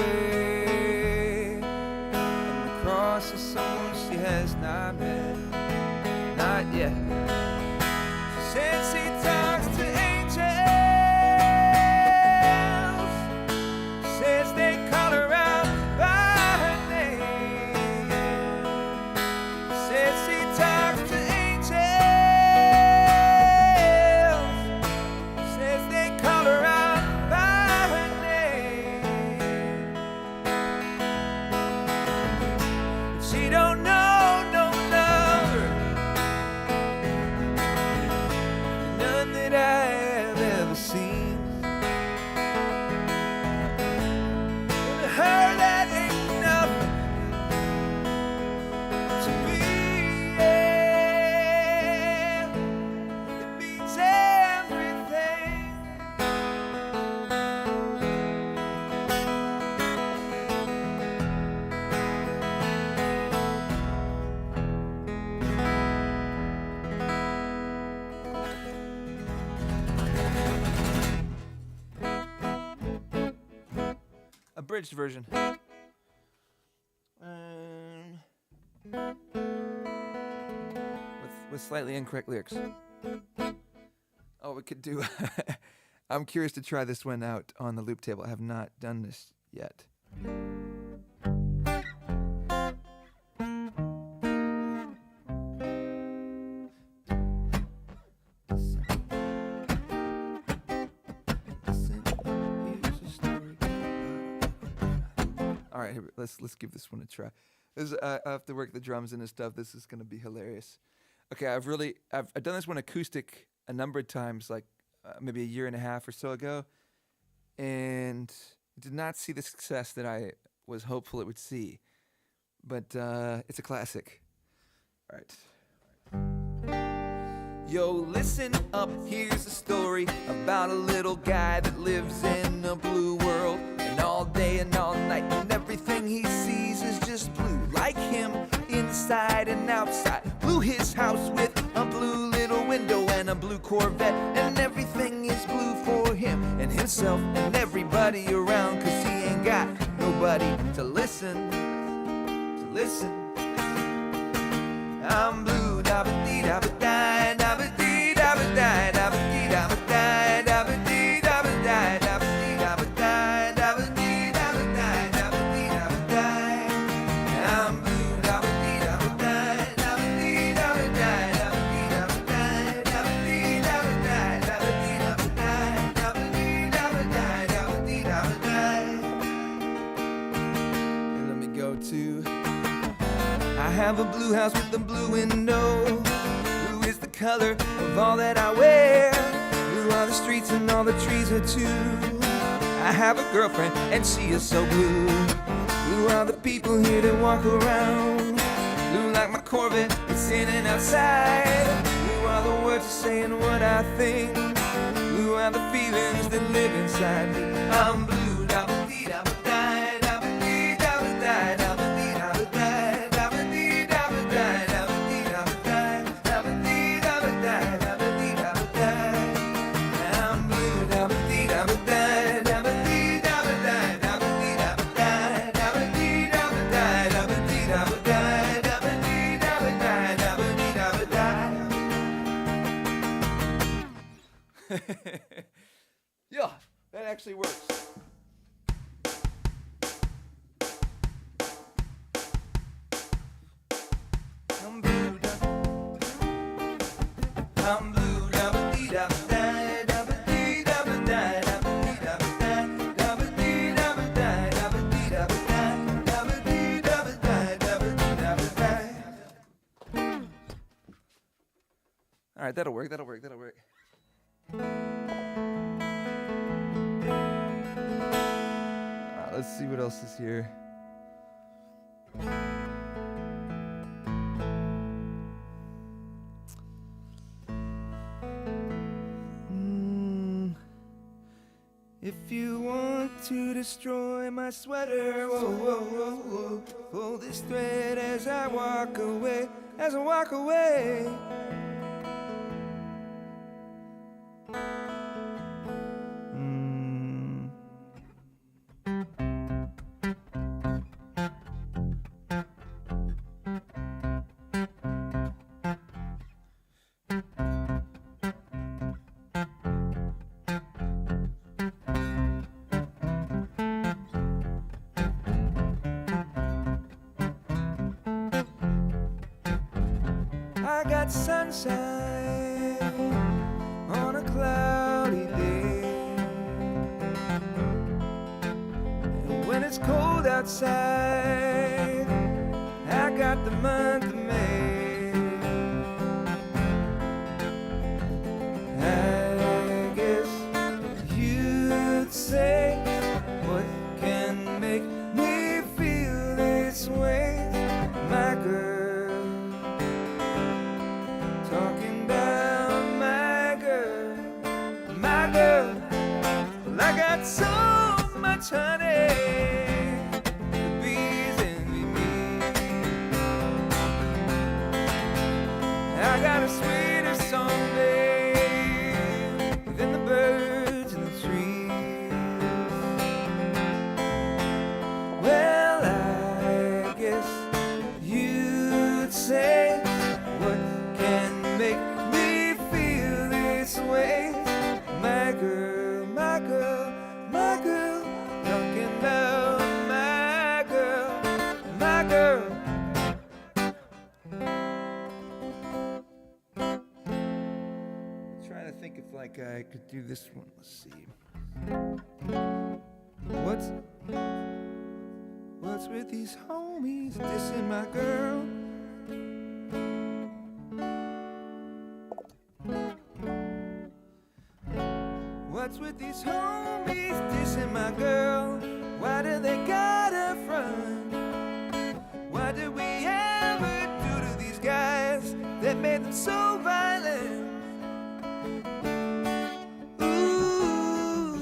and the cross is someone she has not met, not yet. She said she talks to angels, says they call her out by her name. Says she talks to angels, says they call her out by her name. But she don't know no lover, none that I have ever seen. Her that ain't nothing to me, yeah. It means everything. Abridged version. with slightly incorrect lyrics. Oh, we could do... I'm curious to try this one out on the loop table. I have not done this yet. All right, let's give this one a try. I have to work the drums and stuff. This is gonna be hilarious. Okay, I've done this one acoustic a number of times, like maybe a year and a half or so ago, and did not see the success that I was hopeful it would see. But it's a classic. All right. Yo, listen up, here's a story about a little guy that lives in a blue world. And all day and all night, and everything he sees is just blue. Like him, inside and outside. Blue his house with a blue little window and a blue Corvette. And everything is blue for him and himself and everybody around. Cause he ain't got nobody to listen. I'm blue, da-ba-dee, da-ba-die, da-ba-dee, da-ba-die, da-ba-dee, da-ba-die, da-ba-dee, da-ba-die, da-ba-dee, da-ba-die, da-ba-dee, da-ba-die, da-ba-dee, da-ba-die. I'm blue, da-ba-dee, da-ba-die, da-ba-dee, da-ba-die, da-ba-dee, da-ba-die, da-ba-dee, da-ba-die, da-ba-dee, da-ba-die, da-ba-dee, da-ba-die, da-ba-dee, da-ba-die. And let me go to... I have a blue house with a blue window. Blue is the color of all that I wear. Blue are the streets and all the trees are too. I have a girlfriend and she is so blue. Blue are the people here that walk around. Blue like my Corvette, it's in and outside. Blue are the words saying what I think. Blue are the feelings that live inside me. I'm blue, da-ba-dee, da-ba-die, da-ba-dee, da-ba-die, da-ba-dee, da-ba-die. Yeah, that actually works. I'm blue, I'm blue, da-ba-dee, da-ba-die, da-ba-dee, da-ba-die, da-ba-dee, da-ba-die, da-ba-dee, da-ba-die, da-ba-dee, da-ba-die, da-ba-dee, da-ba-die, da-ba-dee, da-ba-die. All right, that'll work. Let's see what else is here. If you want to destroy my sweater, whoa, whoa, whoa, whoa, pull this thread as I walk away, I got sunshine on a cloudy day, and when it's cold outside, I got the month of May. I guess you'd say, what can make me feel this way, my girl? Talking down my girl. Well, I got so much honey, the bees envy me. like I could do this one. Let's see. What's with these homies dissing my girl? What's with these homies dissing my girl? Why do they gotta front? What did we ever do to these guys that made them so violent? Ooh,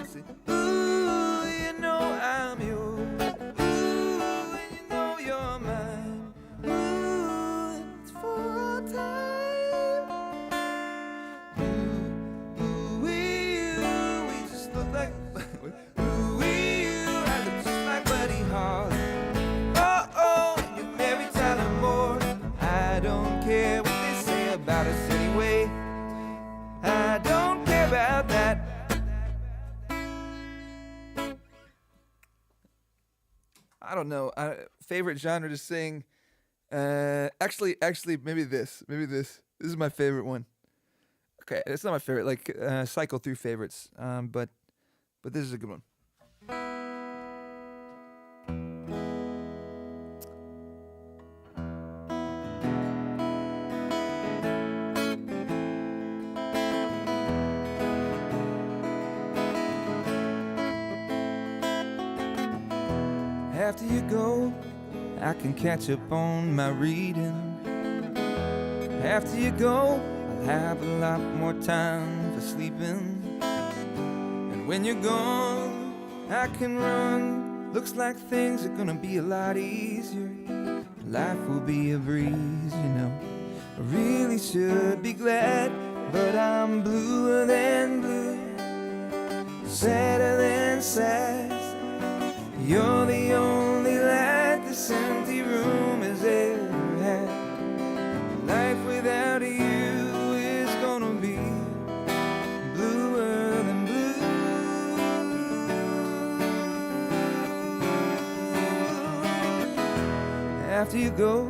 say, ooh, you know I'm yours. Ooh, and you know you're mine. Ooh, it's for all time. Ooh, we just look like. Ooh, we I look just like Buddy Holly. I don't care what they say about us anyway. I don't care about that. I don't know. Favorite genre to sing? Actually, maybe this. This is my favorite one. Okay, it's not my favorite. Like cycle through favorites. But this is a good one. After you go, I can catch up on my reading. After you go, I'll have a lot more time for sleeping. And when you're gone, I can run. Looks like things are gonna be a lot easier. Life will be a breeze, you know. I really should be glad, but I'm bluer than blue, sadder than sad. You're the only light this empty room has ever had. Life without you is gonna be bluer than blue. After you go,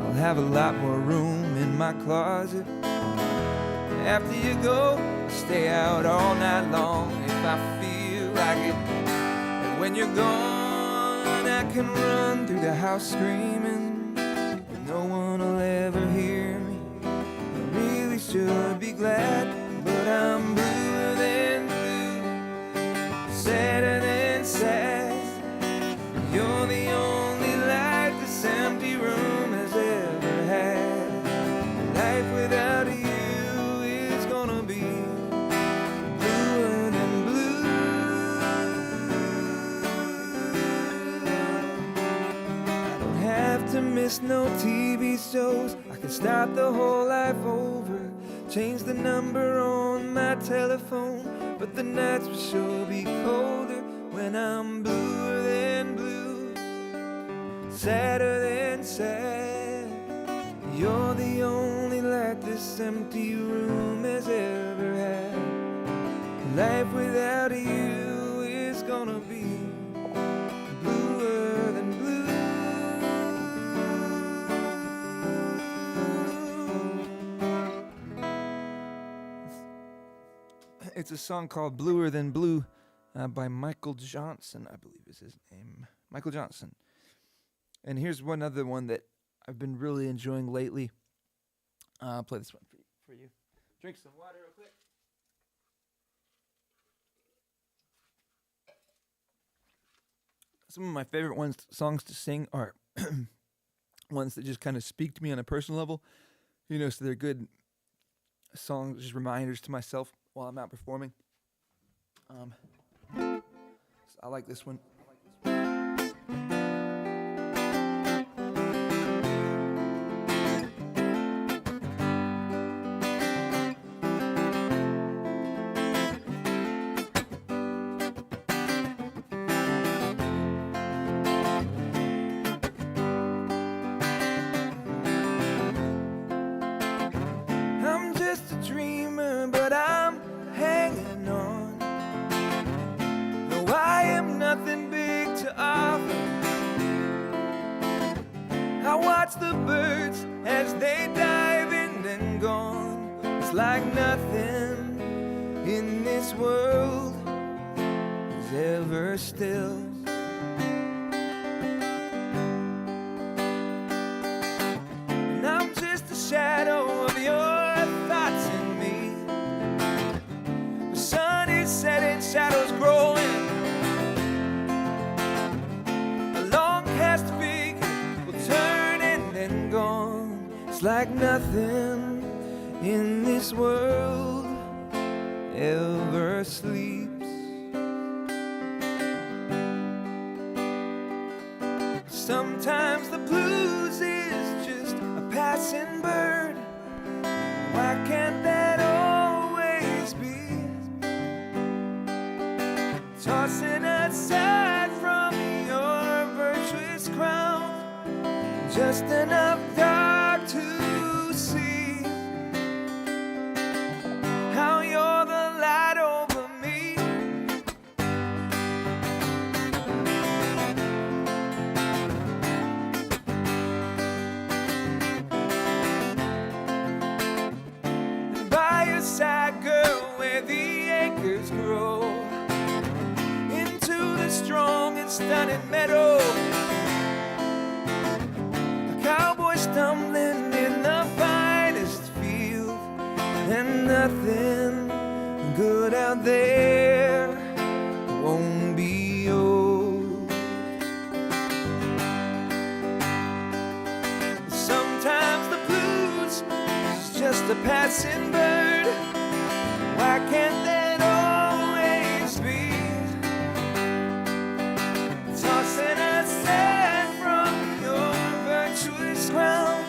I'll have a lot more room in my closet. After you go, I'll stay out all night long if I feel like it. When you're gone, I can run through the house screaming. No one will ever hear me. I really should be glad, but I'm bluer than blue, sadder than sad. You're the only light this empty room has ever had. Life without you is gonna be bluer than blue. To miss no TV shows, I can start the whole life over, change the number on my telephone, but the nights will sure be colder when I'm bluer than blue, sadder than sad. You're the only light this empty room has ever had. Life without you is gonna be bluer than blue. It's a song called Bluer Than Blue by Michael Johnson, I believe is his name. Michael Johnson. And here's one other one that I've been really enjoying lately. I'll play this one for you. Drink some water real quick. Some of my favorite songs to sing are ones that just kind of speak to me on a personal level. You know, so they're good songs, just reminders to myself while I'm out performing. So I like this one. I'm just a dreamer, but I'm hanging on. Though I am nothing big to offer, I watch the birds as they dive in and gone. It's like nothing this world is ever still. And I'm just a shadow of your thoughts in me. The sun is setting, shadows growing. A long cast figure will turn and then gone. It's like nothing in this world ever sleeps. Sometimes the blues is just a passing bird. Why can't that always be? Tossing aside from your virtuous crown, just enough dark to see how you're the light over me. And by your side, girl, where the acres grow, into the strong and stunning meadow, a cowboy stumbling in the finest field, and nothing good out there won't be old. Sometimes the blues is just a passing bird. Why can't that always be? Tossing aside from your virtuous crown,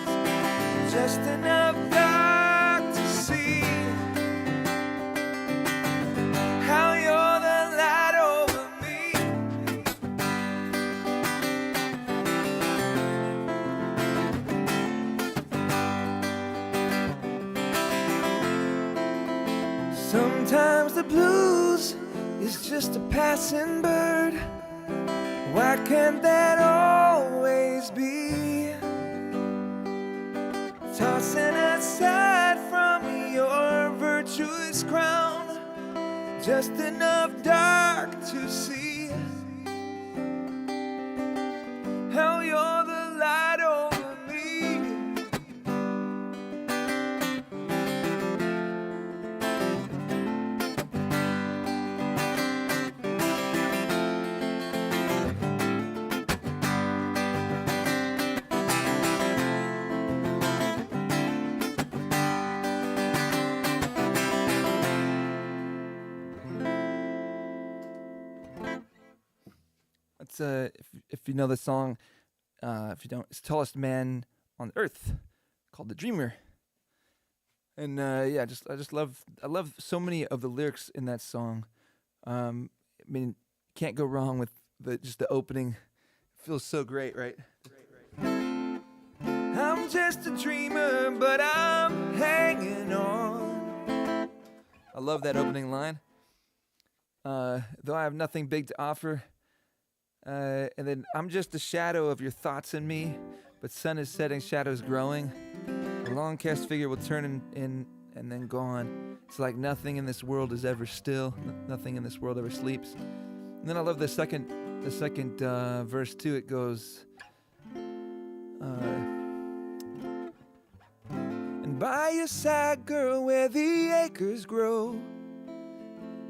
just enough dark to see how you're the light over me. Sometimes the blues is just a passing bird. Why can't that always be? Tossing aside from your virtuous crown, just enough dark to see how you're the light over me. It's if you know the song, if you don't, it's Tallest Man on Earth, called The Dreamer. And yeah, I love so many of the lyrics in that song. I mean, can't go wrong with just the opening. It feels so great, right? I'm just a dreamer, but I'm hanging on. I love that opening line. Though I have nothing big to offer. And then I'm just a shadow of your thoughts in me, but sun is setting, shadows growing. A long cast figure will turn in and then gone. It's like nothing in this world is ever still. Nothing in this world ever sleeps. And then I love the second verse too. It goes, and by your side, girl, where the acres grow.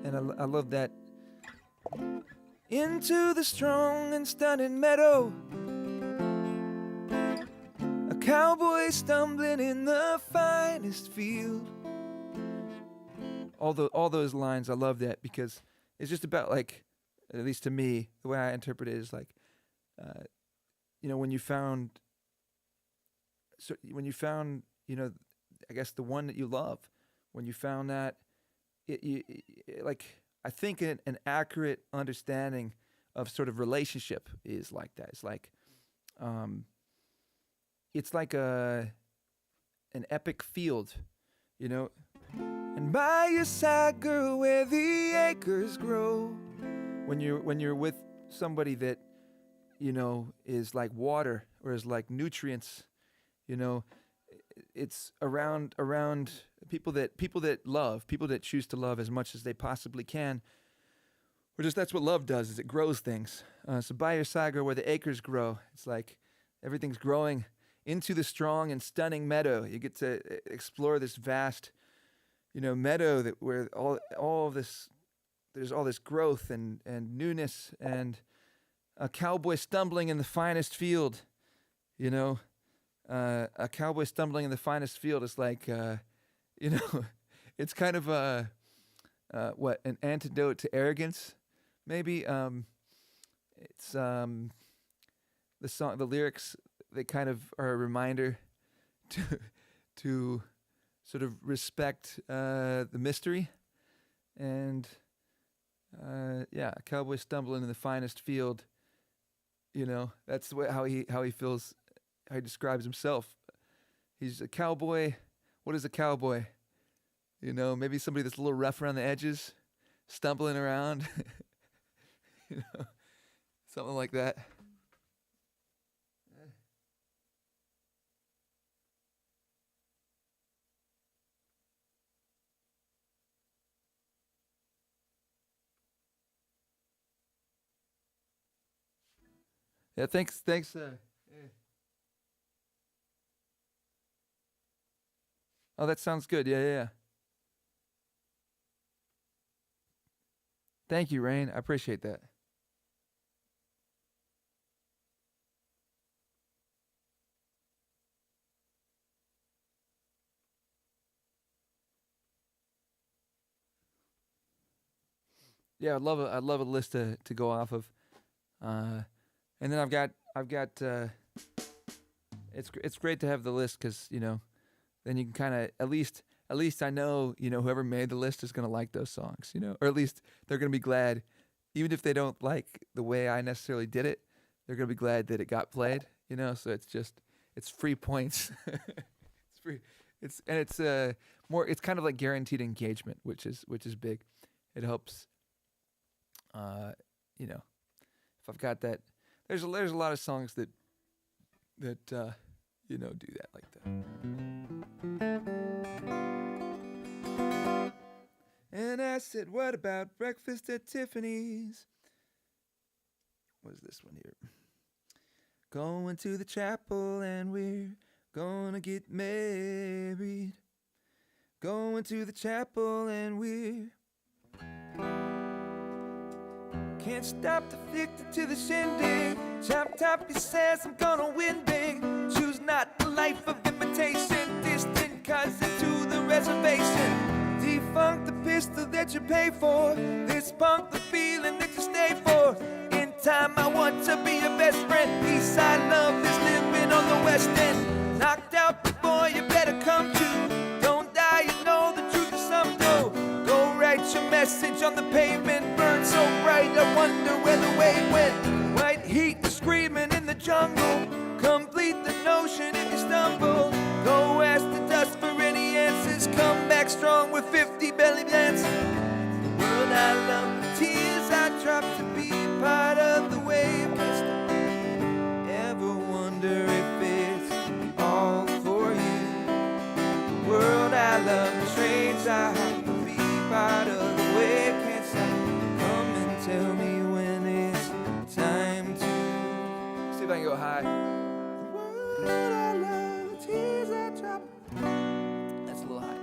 And I love that. Into the strong and stunning meadow, a cowboy stumbling in the finest field. All those lines, I love that because it's just about, like, at least to me, the way I interpret it is like, when you found, I guess the one that you love, when you found that, like. I think an accurate understanding of sort of relationship is like that. It's like an epic field, And by your side, girl, where the acres grow. When you're with somebody that, is like water or is like nutrients, it's around people that love, people that choose to love as much as they possibly can. Or just that's what love does, is it grows things. So by your side, girl, where the acres grow, it's like everything's growing into the strong and stunning meadow. You get to explore this vast, meadow that where all of this, there's all this growth and newness, and a cowboy stumbling in the finest field. A cowboy stumbling in the finest field is like, it's kind of an antidote to arrogance, maybe. It's the lyrics, they kind of are a reminder to sort of respect the mystery, and a cowboy stumbling in the finest field. That's how he feels, how he describes himself. He's a cowboy. What is a cowboy? Maybe somebody that's a little rough around the edges, stumbling around, something like that. Yeah, thanks. Yeah. Oh, that sounds good. Yeah. Thank you, Rain. I appreciate that. Yeah, I'd love a list to go off of, and then I've got it's great to have the list, because then you can kind of at least I know whoever made the list is gonna like those songs, or at least they're gonna be glad, even if they don't like the way I necessarily did it, they're gonna be glad that it got played, So it's free points. It's free. It's more. It's kind of like guaranteed engagement, which is big. It helps. If I've got that, there's a lot of songs that do that like that. And I said, what about breakfast at Tiffany's? What is this one here? Going to the chapel and we're gonna get married. Going to the chapel and we're can't stop addicted to the shindig. Chop top, he says I'm gonna win big. Choose not the life of imitation. Distant cousin to the reservation. Defunct the pistol that you pay for. This punk the feeling that you stay for. In time I want to be your best friend. Eastside love is living on the west end. Knocked out before you better come to. Don't die, you know the truth is some do. Go write your message on the pavement. Burn so bright I wonder where the wave went. White heat screaming in the jungle. Complete the notion if you stumble. Go ask the dust for any answers. Come back strong with 50 belly dancers. The world I love, the tears I drop to be part of the wave. Ever wonder if it's all for you? The world I love, the trains I have to be part of the wave. Can't stop. Come and tell me when it's time to. See if I can go high. The world I love, the tears I drop. That's a little high.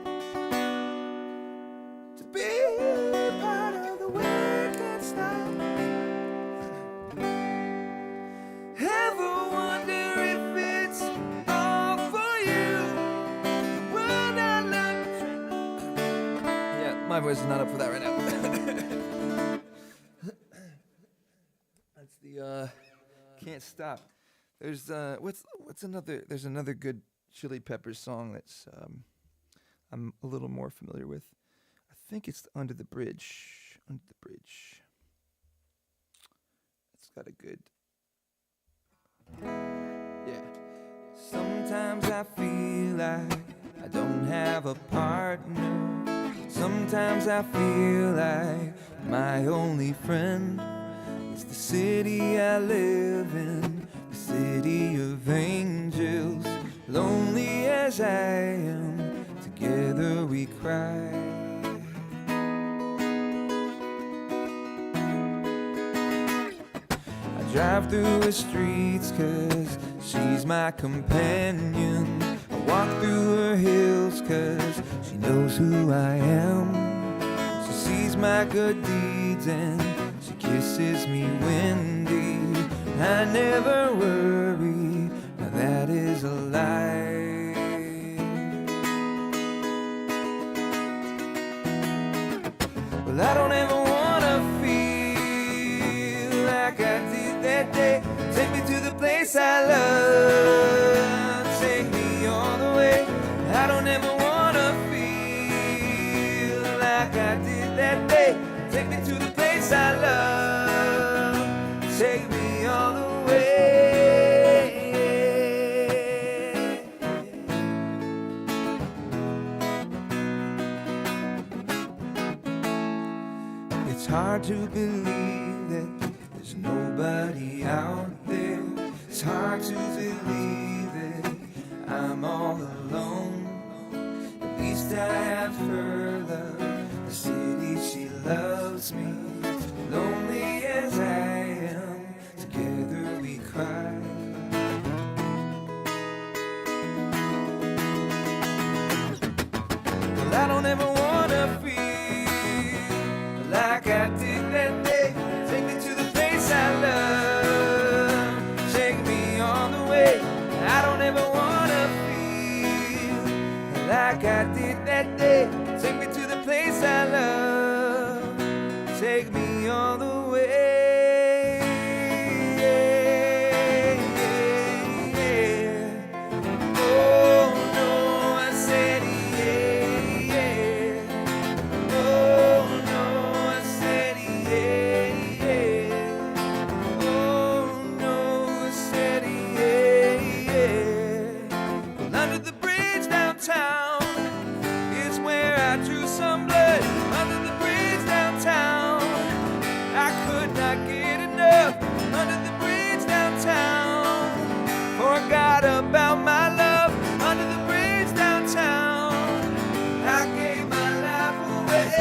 To be part of the wave, can't stop. Ever wonder if it's all for you? The world I love. Yeah, my voice is not up for that right now. That's the can't stop. There's what's another? There's another good Chili Peppers song that's I'm a little more familiar with. I think it's Under the Bridge. Under the Bridge. It's got a good. Yeah. Sometimes I feel like I don't have a partner. Sometimes I feel like my only friend is the city I live in, the city of angels, lonely as as I am, together we cry. I drive through the streets 'cause she's my companion. I walk through her hills 'cause she knows who I am. She sees my good deeds and she kisses me windy. I never worry, now that is a lie. Well, I don't ever wanna feel like I did that day. Take me to the place I love, take me all the way. I don't ever wanna feel like I did that day. Take me to the place I love, take me all the way. It's hard to believe that there's nobody out there. It's hard to believe that I'm all alone. At least I have her love, the city she loves me. Lonely as I am, together we cry. Well, I don't ever wanna feel like I did that day. Take me to the place I love, take me all the way. I don't ever wanna feel like I did that day. Take me to the place I love, take me all the way. Oh no, I said yeah. Oh no, I said yeah. Oh no, I said yeah. Well, under the bridge downtown is where I drew some blood. Under the bridge downtown, I could not get enough. Under the bridge downtown, forgot about my love. Under the bridge downtown, I gave my life away.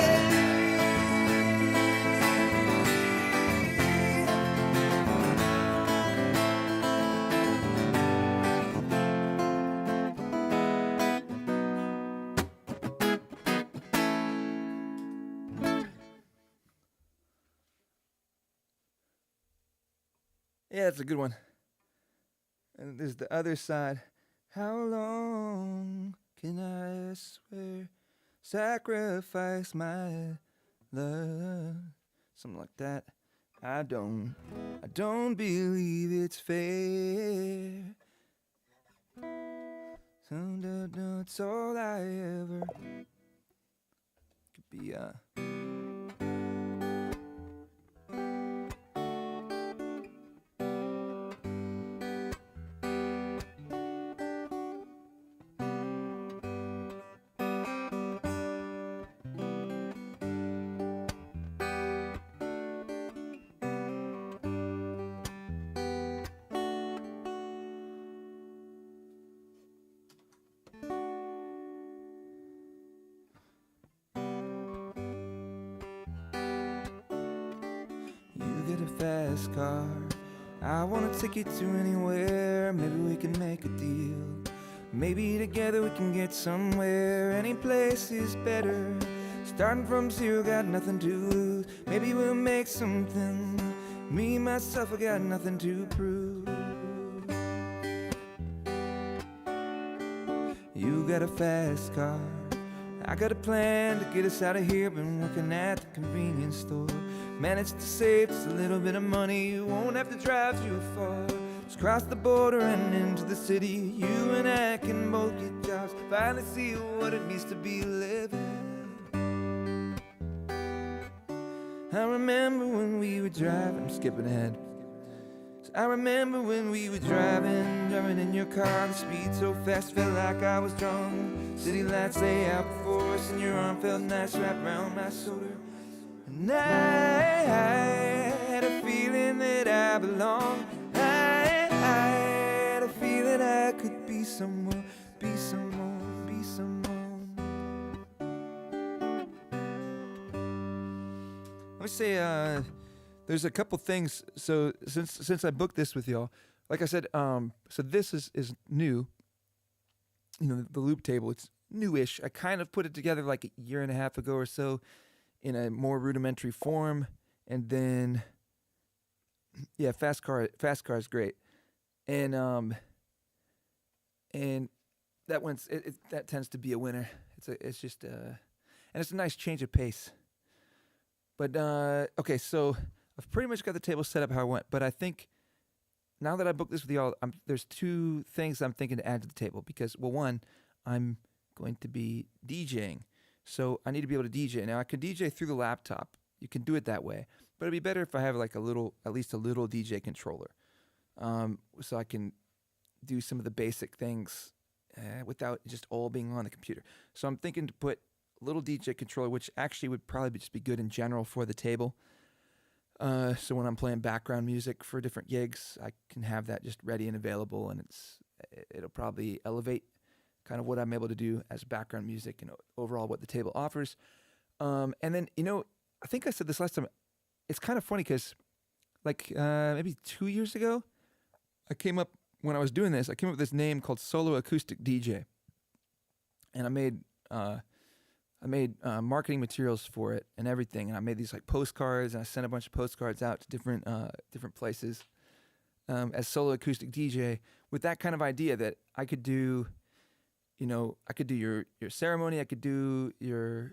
Yeah, that's a good one. And there's the other side. How long can I swear, sacrifice my love? Something like that. I don't believe it's fair. It's all I ever could be. Get a fast car, I wanna take you to anywhere. Maybe we can make a deal. Maybe together we can get somewhere. Any place is better. Starting from zero, got nothing to lose. Maybe we'll make something. Me, myself, I got nothing to prove. You got a fast car, I got a plan to get us out of here. Been working at the convenience store. Managed to save just a little bit of money. You won't have to drive too far. Just cross the border and into the city. You and I can both get jobs. Finally see what it means to be living. I remember when we were driving. I'm skipping ahead. I remember when we were driving in your car. The speed so fast, felt like I was drunk. City lights lay out before us, and your arm felt nice wrapped around my shoulder. And I had a feeling that I belonged. I had a feeling I could be someone me say, there's a couple things. So since I booked this with y'all, like I said, so this is new. You know, the loop table, it's newish. I kind of put it together like a year and a half ago or so in a more rudimentary form, and then yeah, fast car is great, and that one's that tends to be a winner. It's just and it's a nice change of pace. But okay, so I've pretty much got the table set up how I want, but I think now that I booked this with y'all, there's two things I'm thinking to add to the table because, well, one, I'm going to be DJing, so I need to be able to DJ. Now I can DJ through the laptop. You can do it that way, but it'd be better if I have like at least a little DJ controller, so I can do some of the basic things without just all being on the computer. So I'm thinking to put a little DJ controller, which actually would probably just be good in general for the table. So when I'm playing background music for different gigs, I can have that just ready and available, and it'll probably elevate kind of what I'm able to do as background music and overall what the table offers. And then, I think I said this last time. It's kind of funny because like maybe 2 years ago, when I was doing this, I came up with this name called Solo Acoustic DJ, and I made marketing materials for it and everything, and I made these like postcards, and I sent a bunch of postcards out to different places as Solo Acoustic DJ with that kind of idea that I could do, I could do your ceremony, I could do your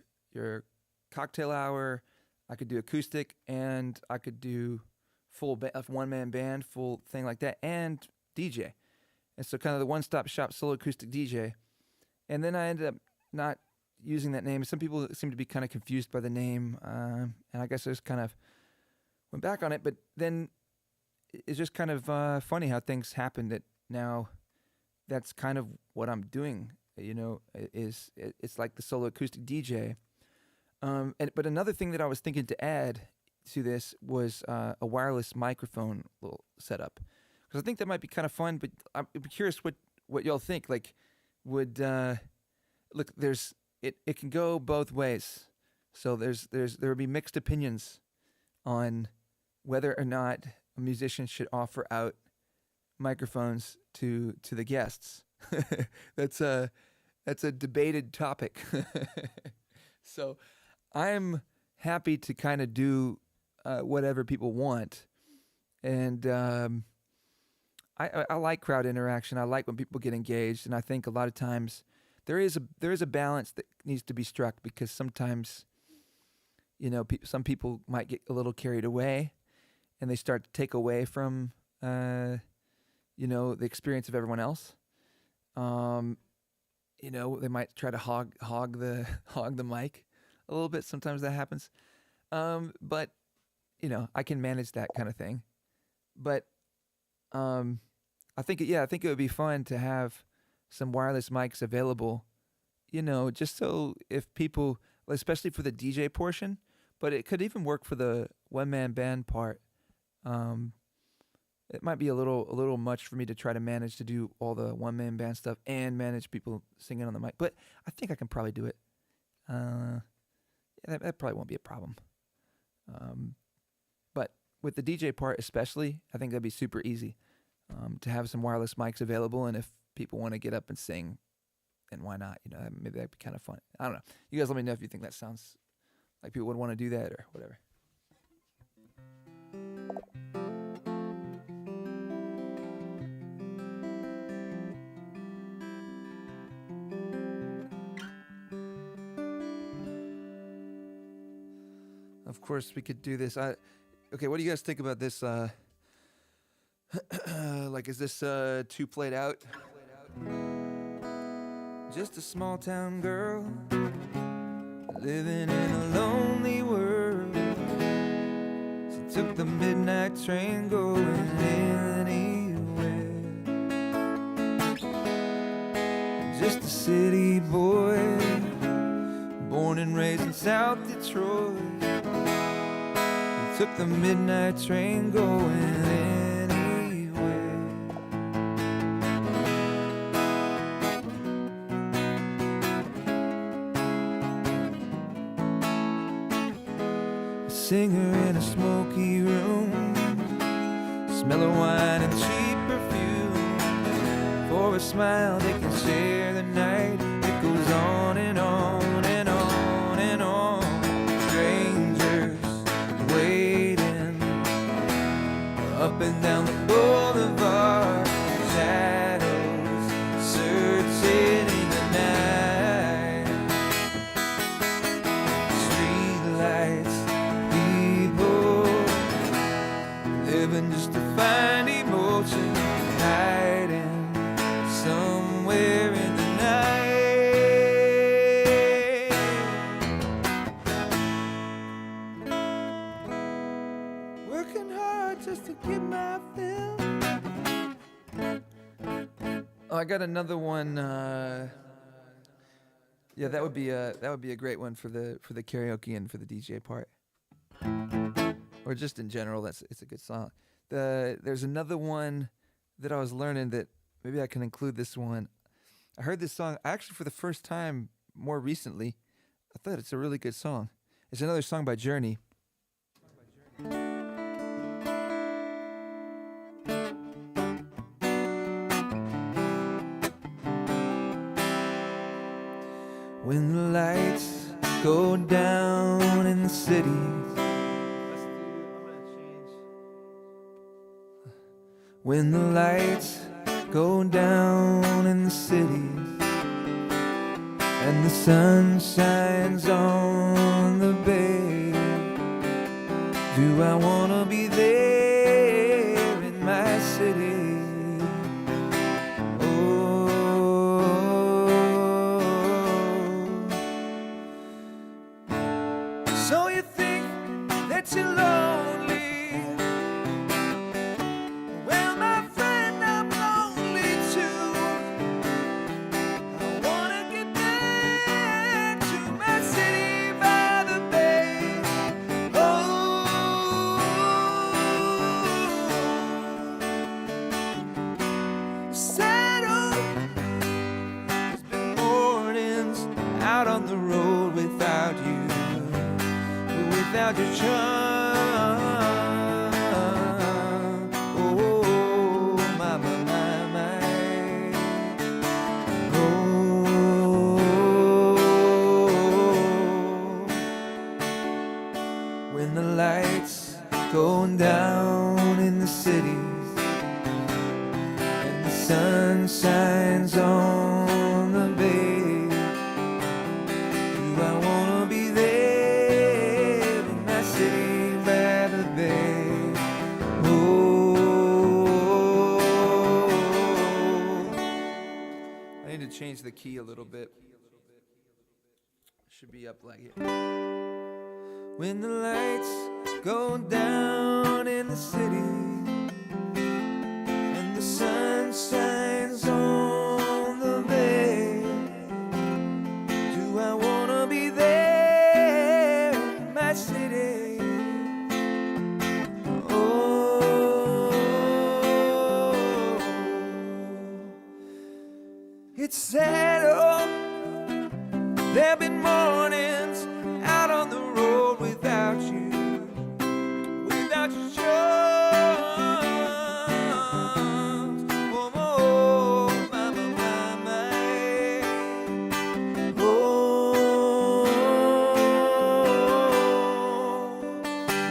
cocktail hour, I could do acoustic, and I could do full one-man band, full thing like that, and DJ. And so kind of the one-stop shop Solo Acoustic DJ. And then I ended up not using that name. Some people seem to be kind of confused by the name, and I guess I just kind of went back on it. But then it's just kind of funny how things happen that now that's kind of what I'm doing. It's like the Solo Acoustic DJ. But another thing that I was thinking to add to this was a wireless microphone little setup, because I think that might be kind of fun. But I'm curious what y'all think. Like, would look, it can go both ways. So there would be mixed opinions on whether or not a musician should offer out microphones to the guests. That's a debated topic. So I'm happy to kind of do whatever people want, and I like crowd interaction. I like when people get engaged, and I think a lot of times there is a balance that needs to be struck, because sometimes some people might get a little carried away, and they start to take away from the experience of everyone else. They might try to hog the mic a little bit. Sometimes that happens. But I can manage that kind of thing. But I think it would be fun to have some wireless mics available, just so if people, especially for the DJ portion, but it could even work for the one-man band part. It might be a little much for me to try to manage to do all the one-man band stuff and manage people singing on the mic, but I think I can probably do it. That probably won't be a problem. But with the DJ part especially, I think that'd be super easy to have some wireless mics available, and if people want to get up and sing, then why not? Maybe that'd be kind of fun. I don't know. You guys let me know if you think that sounds like people would want to do that or whatever. Of course, we could do this. Okay, what do you guys think about this? Like, is this too played out? Just a small town girl living in a lonely world. She took the midnight train going anywhere. Just a city boy, born and raised in South Detroit. Took the midnight train going anywhere. singer in a smoky room, smell of wine and cheap perfume. For a smile they can share the night. It goes on and on and on and on. Strangers waiting up and down the boulevard. Shadows searching in the night. Street lights, people living just to find emotion, hiding somewhere in the night. Working hard just to get my fill. Oh, I got another one. Yeah, that would be a great one for the karaoke and for the DJ part, or just in general. It's a good song. There's another one that I was learning that maybe I can include this one. I heard this song actually for the first time more recently. I thought it's a really good song. It's another song by Journey. When the lights go down in the cities. When the lights go down in the cities and the sun shines on the bay, do I wanna be there in my city? So you think that you're lonely? Well, my friend, I'm lonely too. I wanna get back to my city by the bay. Oh, settle. There's been mornings out on the road without you. Without your charm, oh, my, my, my, my. Oh, when the lights go down in the cities and the sun shines on the bay, do I wanna be there? Change the key a little bit. Should be up like here. When the lights go down in the city and the sun shines on the bay, do I wanna be there in my city? It's sad, oh, there've been mornings out on the road without you, without your charms. Oh, oh, my, my, my, my. Oh,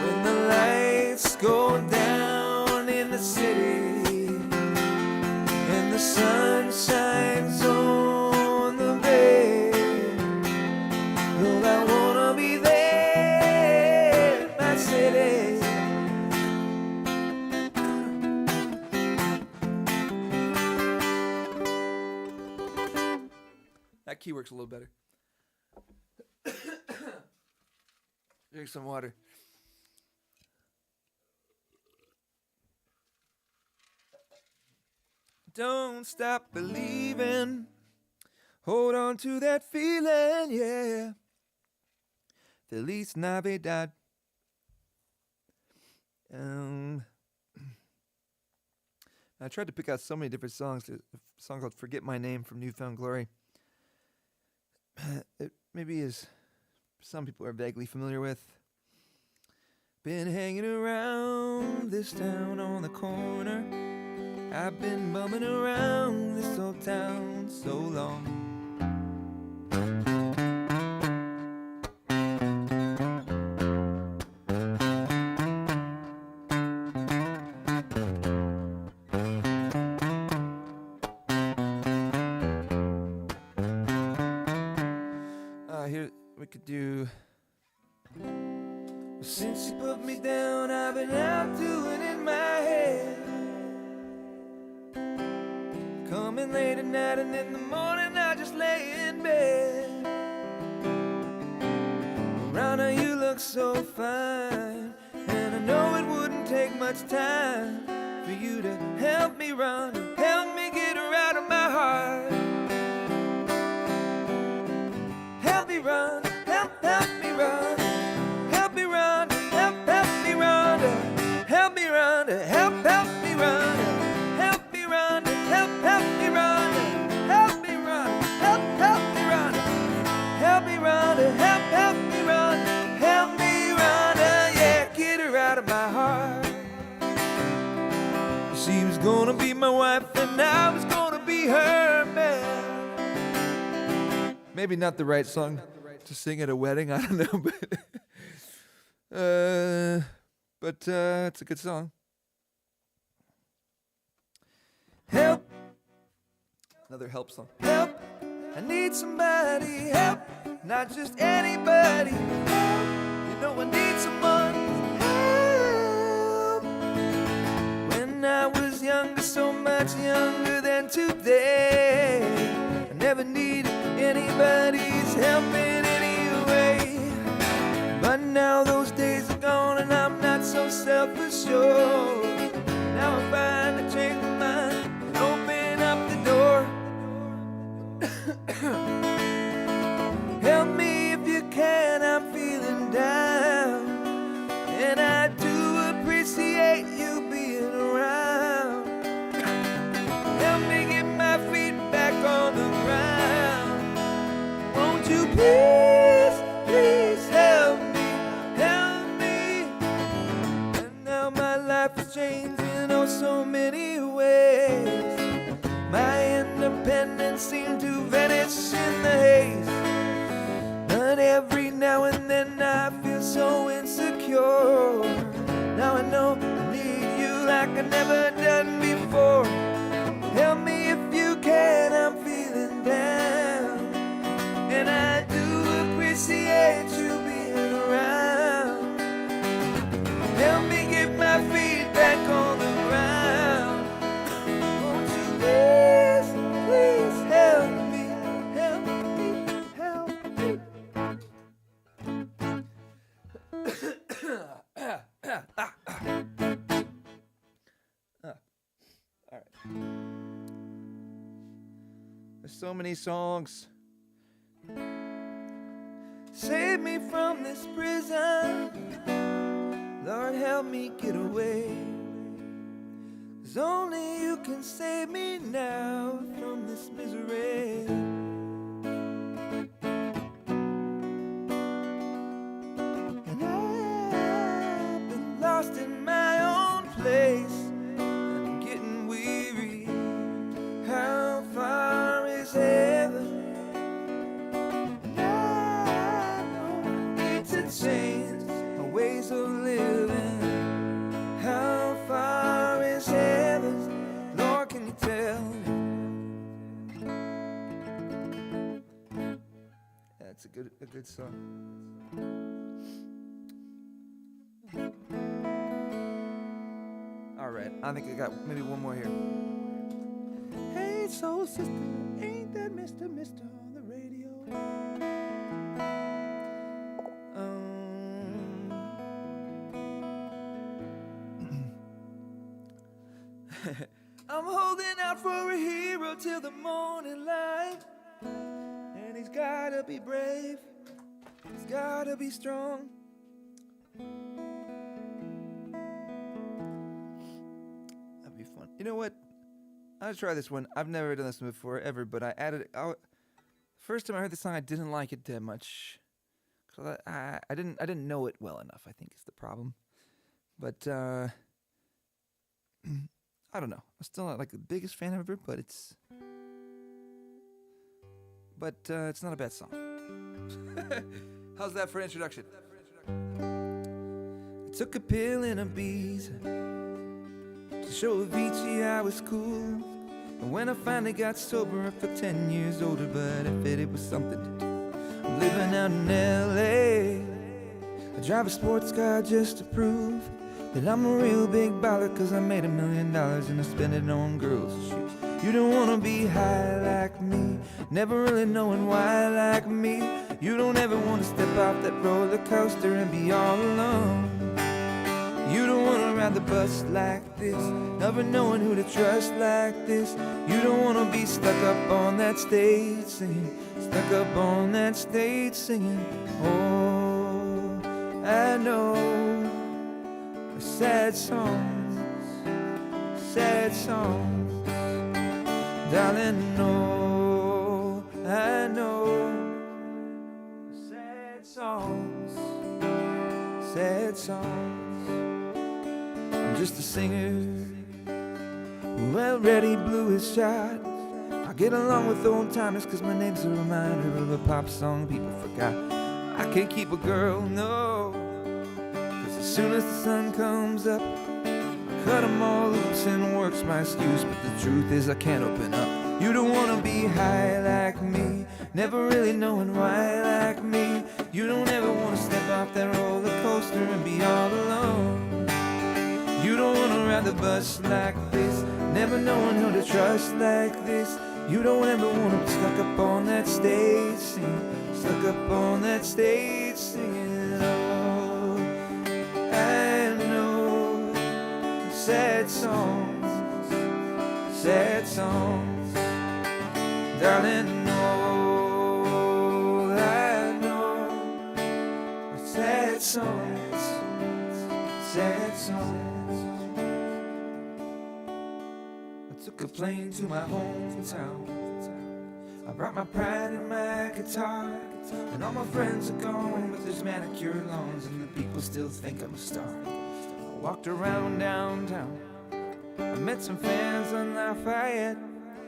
when the lights go down in the city and the sun shines on the bay, well, I wanna be there in my city. That key works a little better. Drink some water. Don't stop believing. Hold on to that feeling, yeah. Feliz Navidad. I tried to pick out so many different songs. A song called Forget My Name from Newfound Glory. It maybe is some people are vaguely familiar with. Been hanging around this town on the corner. I've been bumming around this old town so long. Here we could do. Since you put me down, I've been out doing in my head. Coming late at night and in the morning I just lay in bed. Rana, you look so fine, and I know it wouldn't take much time for you to help me run, help me get her out of my heart. Help me run, help me run. Help me run, help me run, help me run, help me run, help me run, help me run, help me run, help me run, help me run, help me run, help me run, yeah, get her out of my heart. She was gonna be my wife and I was gonna be her man. Maybe not the right song to sing at a wedding, I don't know, but it's a good song. Help. Another help song. Help. I need somebody. Help. Not just anybody. Help. You know I need someone. Help. When I was younger, so much younger than today, I never needed anybody's help in any way. But now those days are gone and I'm not so self-assured. Now I'm trying to change my mind and open up the door. Help me if you can, I'm feeling down, and I do appreciate you being around. Help me get my feet back on the ground. Won't you please, please help me? Life is changing in oh so many ways. My independence seemed to vanish in the haze. But every now and then I feel so insecure. Now I know I need you like I never done before. Help me if you can, I'm feeling down, and I do appreciate you being around. Help me get my feet back on the ground. Won't you please, please help me, help me, help me. All right. There's so many songs. Save me from this prison. Lord, help me get away. 'Cause only you can save me now from this misery. And I've been lost in my own place. I'm getting weary. How far is heaven? And I know I need to change my ways of living. How far is heaven? Lord, can you tell me? That's a good song. All right, I think I got maybe one more here. Hey, soul sister, ain't that Mr. on the radio? I'm holding out for a hero till the morning light, and he's gotta be brave, he's gotta be strong. That'd be fun. You know what? I'll try this one. I've never done this one before, ever, but I added it. First time I heard the song, I didn't like it that much. So I didn't know it well enough, I think is the problem. But I don't know. I'm still not like the biggest fan of it, but it's not a bad song. How's that for an introduction? I took a pill and a bees to show Avicii I was cool. And when I finally got sober, I felt 10 years older, but I bet it was something to do. I'm living out in LA. I drive a sports car just to prove that I'm a real big baller, cause I made $1 million and I spent it on girls' shoes. You don't wanna be high like me, never really knowing why like me. You don't ever wanna step off that roller coaster and be all alone. You don't wanna ride the bus like this, never knowing who to trust like this. You don't wanna be stuck up on that stage singing, stuck up on that stage singing. Oh, I know sad songs, darling, no, I know sad songs. I'm just a singer who already blew his shot. I get along with old timers cause my name's a reminder of a pop song people forgot. I can't keep a girl, no, cause as soon as the sun comes up, I cut them all loose and work's my excuse. But the truth is I can't open up. You don't wanna be high like me, never really knowing why like me. You don't ever wanna step off that roller coaster and be all alone. You don't wanna ride the bus like this, never knowing who to trust like this. You don't ever wanna be stuck up on that stage singing, stuck up on that stage singing. Oh, I know sad songs, darling, no, I know sad songs. I took a plane to my hometown. I brought my pride and my guitar, and all my friends are gone, but there's manicured lawns, and the people still think I'm a star. I walked around downtown, I met some fans on Lafayette.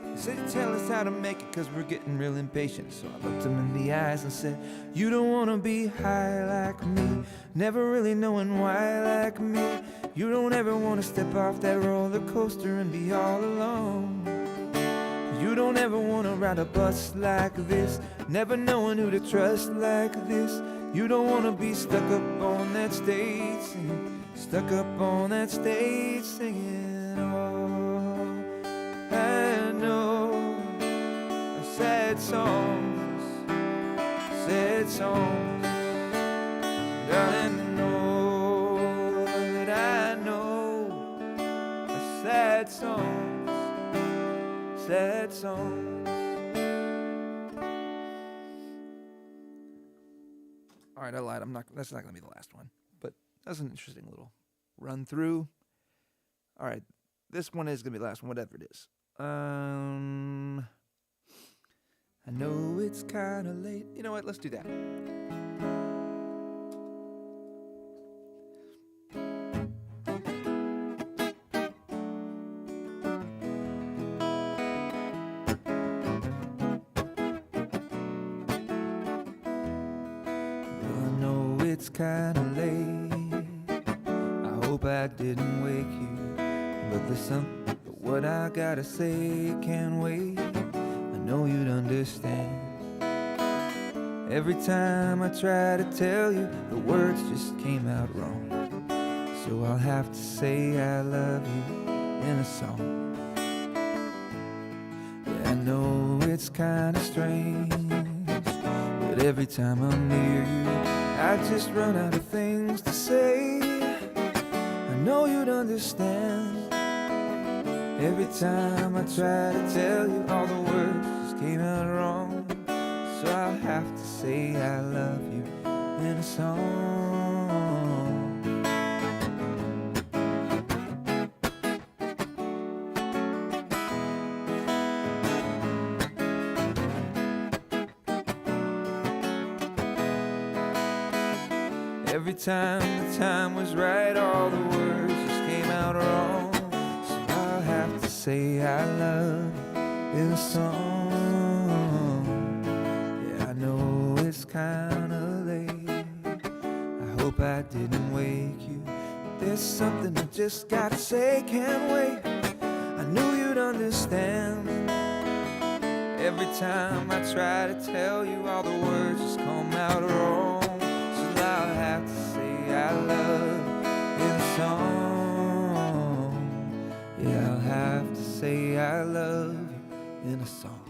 They said, tell us how to make it, cause we're getting real impatient. So I looked them in the eyes and said, you don't wanna be high like me, never really knowing why like me. You don't ever wanna step off that roller coaster and be all alone. You don't ever wanna ride a bus like this, never knowing who to trust like this. You don't wanna be stuck up on that stage singing, stuck up on that stage singing. Oh, I know sad songs, darling, know that I know sad songs. All right, I lied. That's not gonna be the last one, but that's an interesting little run through. All right, this one is gonna be the last one, whatever it is. I know it's kind of late. You know what? Let's do that. Well, I know it's kind of late. I hope I didn't wake you, but listen, what I gotta say can't wait. I know you'd understand. Every time I try to tell you, the words just came out wrong. So I'll have to say I love you in a song. Yeah, I know it's kinda strange, but every time I'm near you, I just run out of things to say. I know you'd understand. Every time I try to tell you, all the words just came out wrong. So I'll have to say I love you in a song. Every time the time was right, all the words just came out wrong. So I'll have to say I love you in a song. Yeah, I know it's kinda late. I hope I didn't wake you. There's something I just gotta say, can't wait. I knew you'd understand. Every time I try to tell you, all the words just come out wrong. So I'll have to say I love you in a song. Yeah, I'll have to say I love you in a song.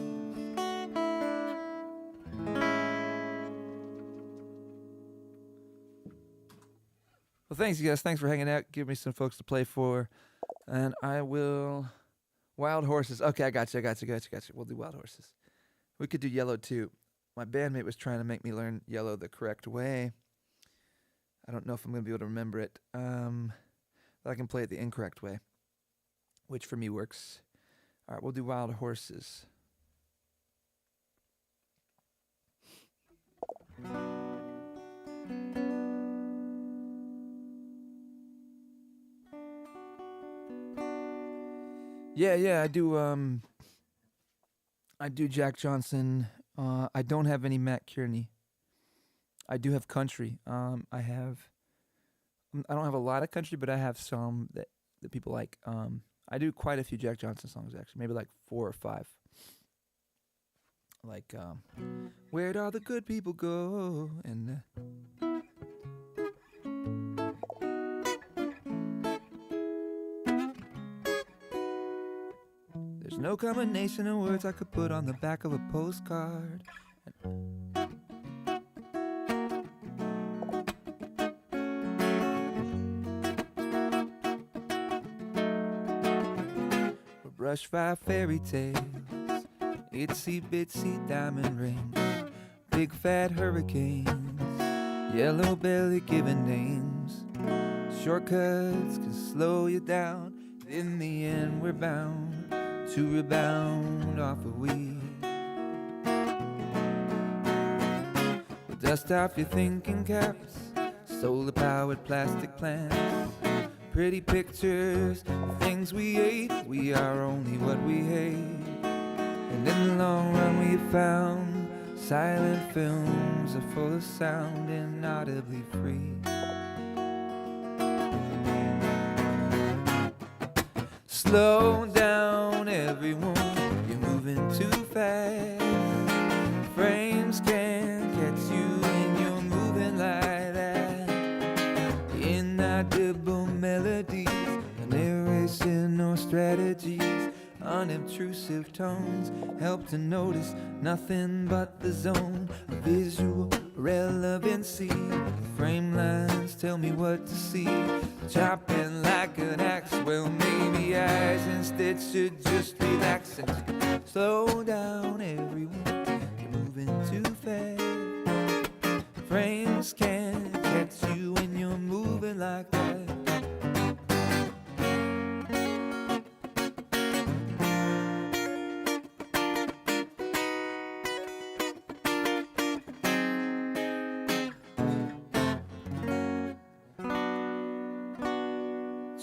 Well, thanks, you guys. Thanks for hanging out. Give me some folks to play for. And I will... Wild Horses. Okay, I got you. We'll do Wild Horses. We could do Yellow, too. My bandmate was trying to make me learn Yellow the correct way. I don't know if I'm going to be able to remember it. But I can play it the incorrect way, which for me works. All right, we'll do Wild Horses. Yeah, I do Jack Johnson. I don't have any Matt Kearney. I do have country. I don't have a lot of country, but I have some that people like. I do quite a few Jack Johnson songs, actually, maybe like 4 or 5. Like, where'd all the good people go? And there's no combination of words I could put on the back of a postcard. Brush 5 fairy tales, itsy bitsy diamond rings, big fat hurricanes, yellow belly giving names. Shortcuts can slow you down, in the end we're bound to rebound off a weed. Dust off your thinking caps, solar powered plastic plants, pretty pictures of things we ate. We are only what we hate. And in the long run we found silent films are full of sound, inaudibly free. Slow down everyone, you're moving too fast. Frames can't catch you when you're moving like that. Inaudible melodies, an erasing no strategies, unobtrusive tones help to notice nothing but the zone of visual relevancy. Frame lines tell me what to see, chopping like an axe. Well, maybe eyes instead should just relax and slow down everyone, you're moving too fast. Frames can't catch you when you're moving like that.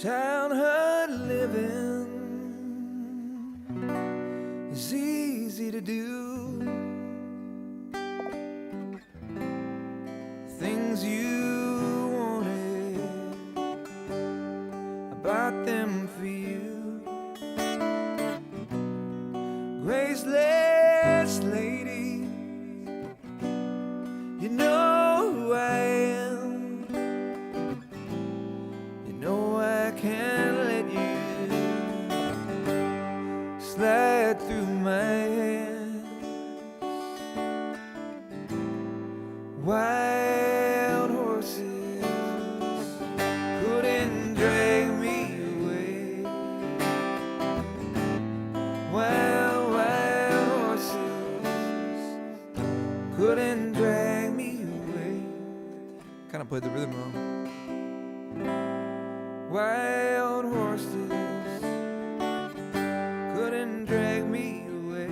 Childhood living is easy to do. Things you wanted, I bought them for you. Graceless lady, you know who I am. You know I can't let you slide through my hands. Wild horses couldn't drag me away. Wild horses couldn't drag me away. Kind of played the rhythm wrong. Wild horses couldn't drag me away.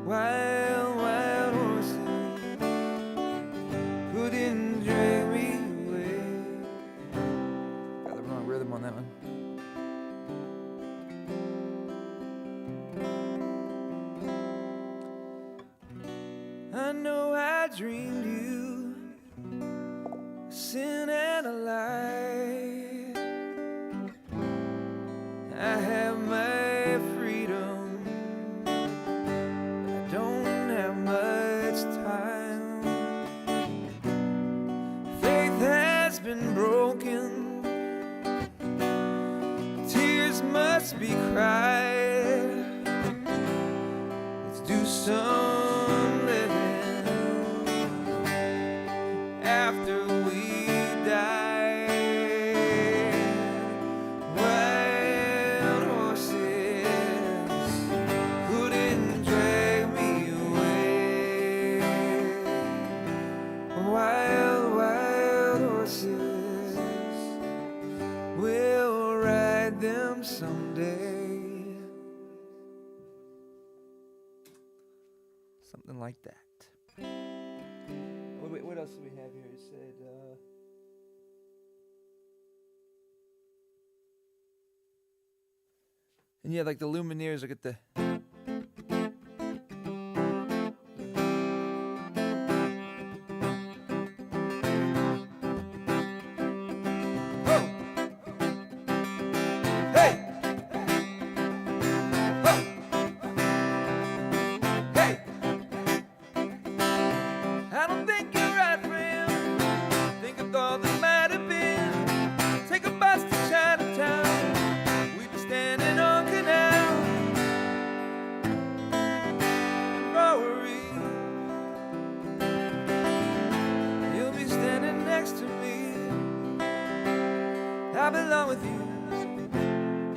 Wild horses dreamed you sin and a lie. I have my freedom, but I don't have much time. Faith has been broken, tears must be cried. Let's do some living after we die. Wild horses couldn't drag me away. Wild, wild horses, we'll ride them someday. Something like that. Wait, what else do we have here? It said, and yeah, like the Lumineers, look at the. Oh! Hey! Oh! Hey! I don't think you're right, friend. Think of all that might have been. Take a bus to Chinatown. We'd be standing on Canal and Bowery. You'll be standing next to me. I belong with you.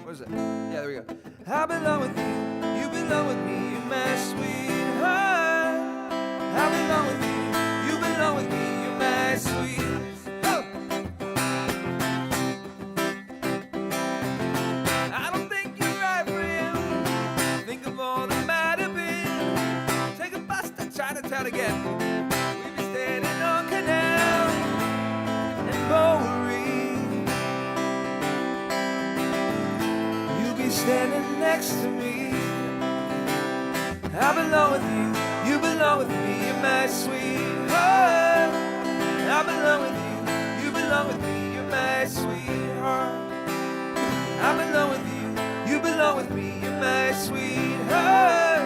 What is that? Yeah, there we go. I belong with you. You belong with me. You're my sweetheart. I belong with you. You belong with me. You're my sweet. Oh! I don't think you're right, friend. Think of all that might have been. Take a bus to Chinatown again. We'd be standing on Canal and Bowery. You'll be standing next to me. I belong with you. You belong with me. You're my sweetheart. I belong with you. You belong with me. You're my sweetheart. I belong with you. You belong with me. You're my sweetheart.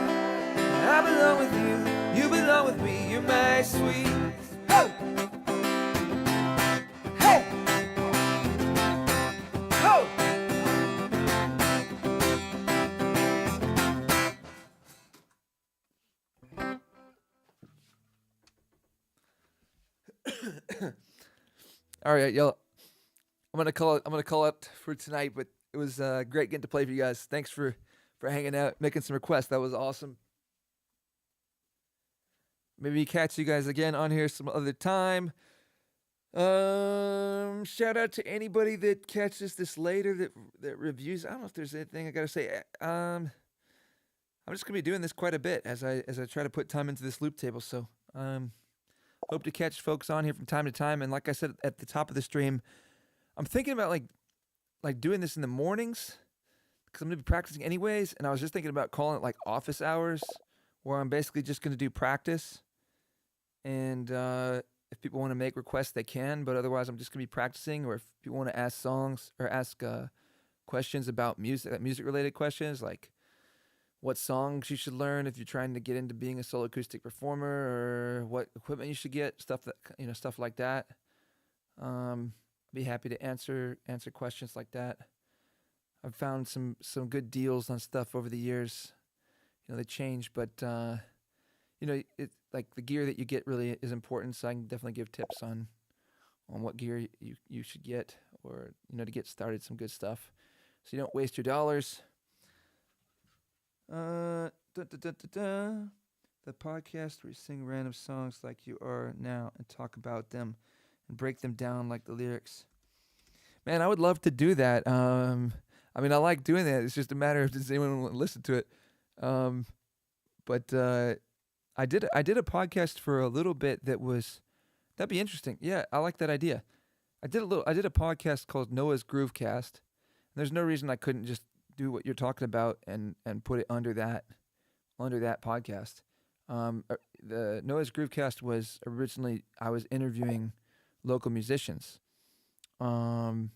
I belong with you. You belong with me. You're my sweet. Oh! Hey! Oh! All right, y'all. I'm gonna call it for tonight. But it was great getting to play for you guys. Thanks for hanging out, making some requests. That was awesome. Maybe catch you guys again on here some other time. Shout out to anybody that catches this later that reviews. I don't know if there's anything I gotta say. I'm just gonna be doing this quite a bit as I try to put time into this loop table. So hope to catch folks on here from time to time. And like I said at the top of the stream, I'm thinking about like doing this in the mornings because I'm gonna be practicing anyways. And I was just thinking about calling it like office hours, where I'm basically just gonna do practice. And if people want to make requests, they can. But otherwise, I'm just gonna be practicing. Or if people want to ask songs or ask questions about music, like music-related questions, like what songs you should learn if you're trying to get into being a solo acoustic performer, or what equipment you should get, stuff like that. Be happy to answer questions like that. I've found some good deals on stuff over the years. They change, but it like the gear that you get really is important. So I can definitely give tips on what gear you should get, or to get started, some good stuff, so you don't waste your dollars. The podcast where you sing random songs like you are now and talk about them and break them down like the lyrics. Man, I would love to do that. I like doing that. It's just a matter of does anyone want to listen to it. But I did a podcast for a little bit that'd be interesting. Yeah, I like that idea. I did a podcast called Noah's Groovecast. There's no reason I couldn't just do what you're talking about and put it under that podcast. The Noah's Groovecast was originally I was interviewing local musicians. Um,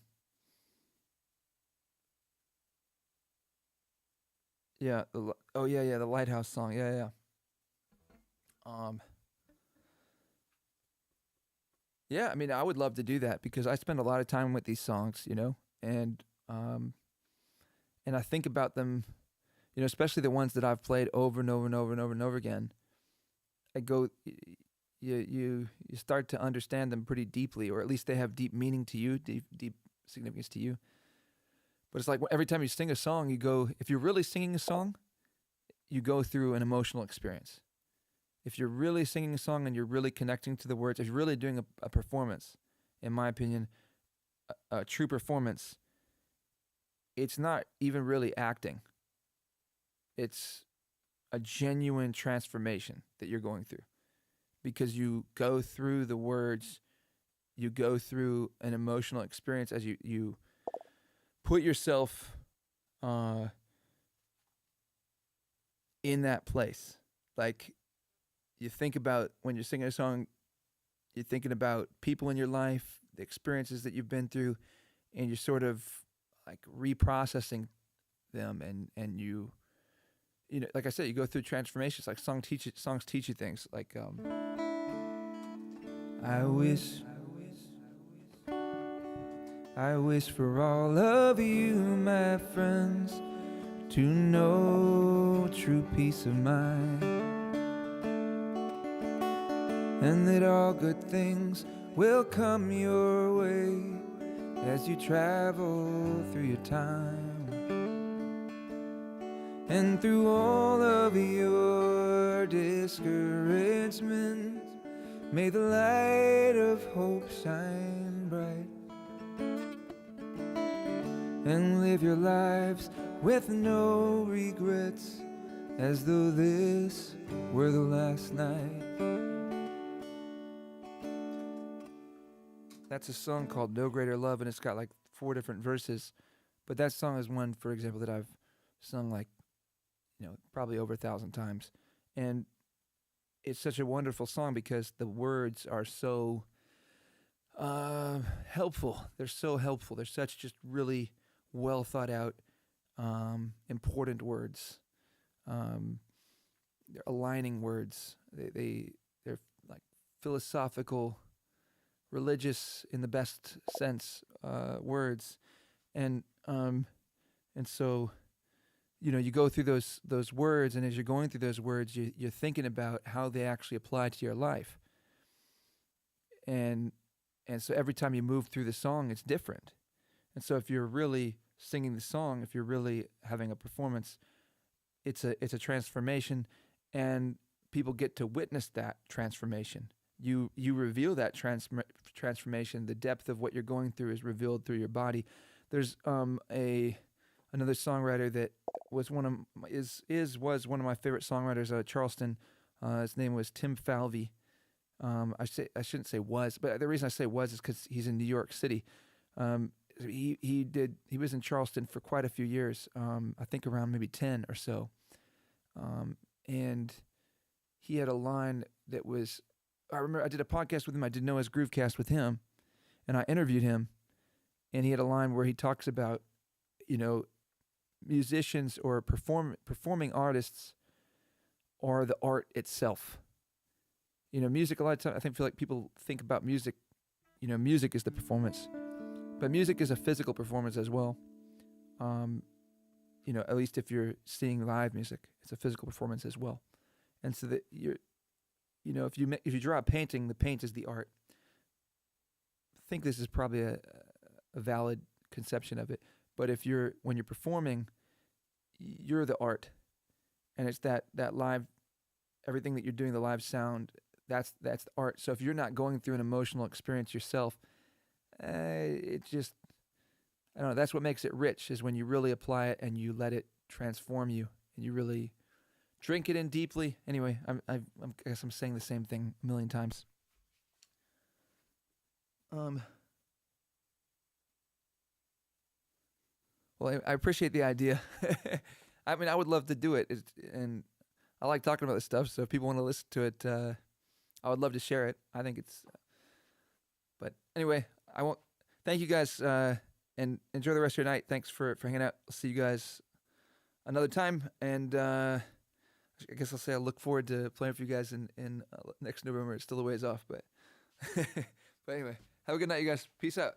yeah. Oh yeah, yeah. The Lighthouse song. Yeah, yeah. Um, yeah. I mean, I would love to do that because I spend a lot of time with these songs, and um, and I think about them, especially the ones that I've played over and over and over and over and over again. I go, you start to understand them pretty deeply, or at least they have deep meaning to you, deep significance to you. But it's like every time you sing a song, you go. If you're really singing a song, you go through an emotional experience. If you're really singing a song and you're really connecting to the words, if you're really doing a performance, in my opinion, a true performance, it's not even really acting. It's a genuine transformation that you're going through because you go through the words, you go through an emotional experience as you put yourself uh, in that place. Like you think about when you're singing a song, you're thinking about people in your life, the experiences that you've been through, and you're sort of like reprocessing them, and like I said, you go through transformations. Like songs teach you things. Like I wish, I wish for all of you, my friends, to know true peace of mind, and that all good things will come your way as you travel through your time. And through all of your discouragement, may the light of hope shine bright, and live your lives with no regrets, as though this were the last night. That's a song called No Greater Love, and it's got like 4 different verses. But that song is one, for example, that I've sung like, probably over 1,000 times. And it's such a wonderful song because the words are so helpful. They're so helpful. They're such just really well thought out, important words. They're aligning words. They're like philosophical, religious in the best sense words, and so you go through those words, and as you're going through those words, you're thinking about how they actually apply to your life, and so every time you move through the song, it's different. And so if you're really singing the song, if you're really having a performance, it's a transformation, and people get to witness that transformation. You reveal that transformation. The depth of what you're going through is revealed through your body. There's another songwriter that was one of my favorite songwriters, Charleston. His name was Tim Falvey. I shouldn't say was, but the reason I say was is because he's in New York City. He was in Charleston for quite a few years. I think around maybe 10 or so. And he had a line that was, I remember I did a podcast with him. I did Noah's Groovecast with him, and I interviewed him, and he had a line where he talks about, musicians or performing artists are the art itself. Music, a lot of times feel like people think about music, music is the performance, but music is a physical performance as well. At least if you're seeing live music, it's a physical performance as well. And so that if you draw a painting, the paint is the art. I think this is probably a valid conception of it. But when you're performing, you're the art, and it's that live, everything that you're doing, the live sound, that's the art. So if you're not going through an emotional experience yourself, it just, I don't know. That's what makes it rich, is when you really apply it and you let it transform you, and you really drink it in deeply. Anyway, I guess I'm saying the same thing a million times. Well, I appreciate the idea. I mean, I would love to do it, and I like talking about this stuff. So if people want to listen to it, I would love to share it. I think it's. But anyway, I won't. Thank you guys, and enjoy the rest of your night. Thanks for hanging out. I'll see you guys another time, and I guess I'll say I look forward to playing for you guys in next November. It's still a ways off, but but anyway, have a good night, you guys. Peace out.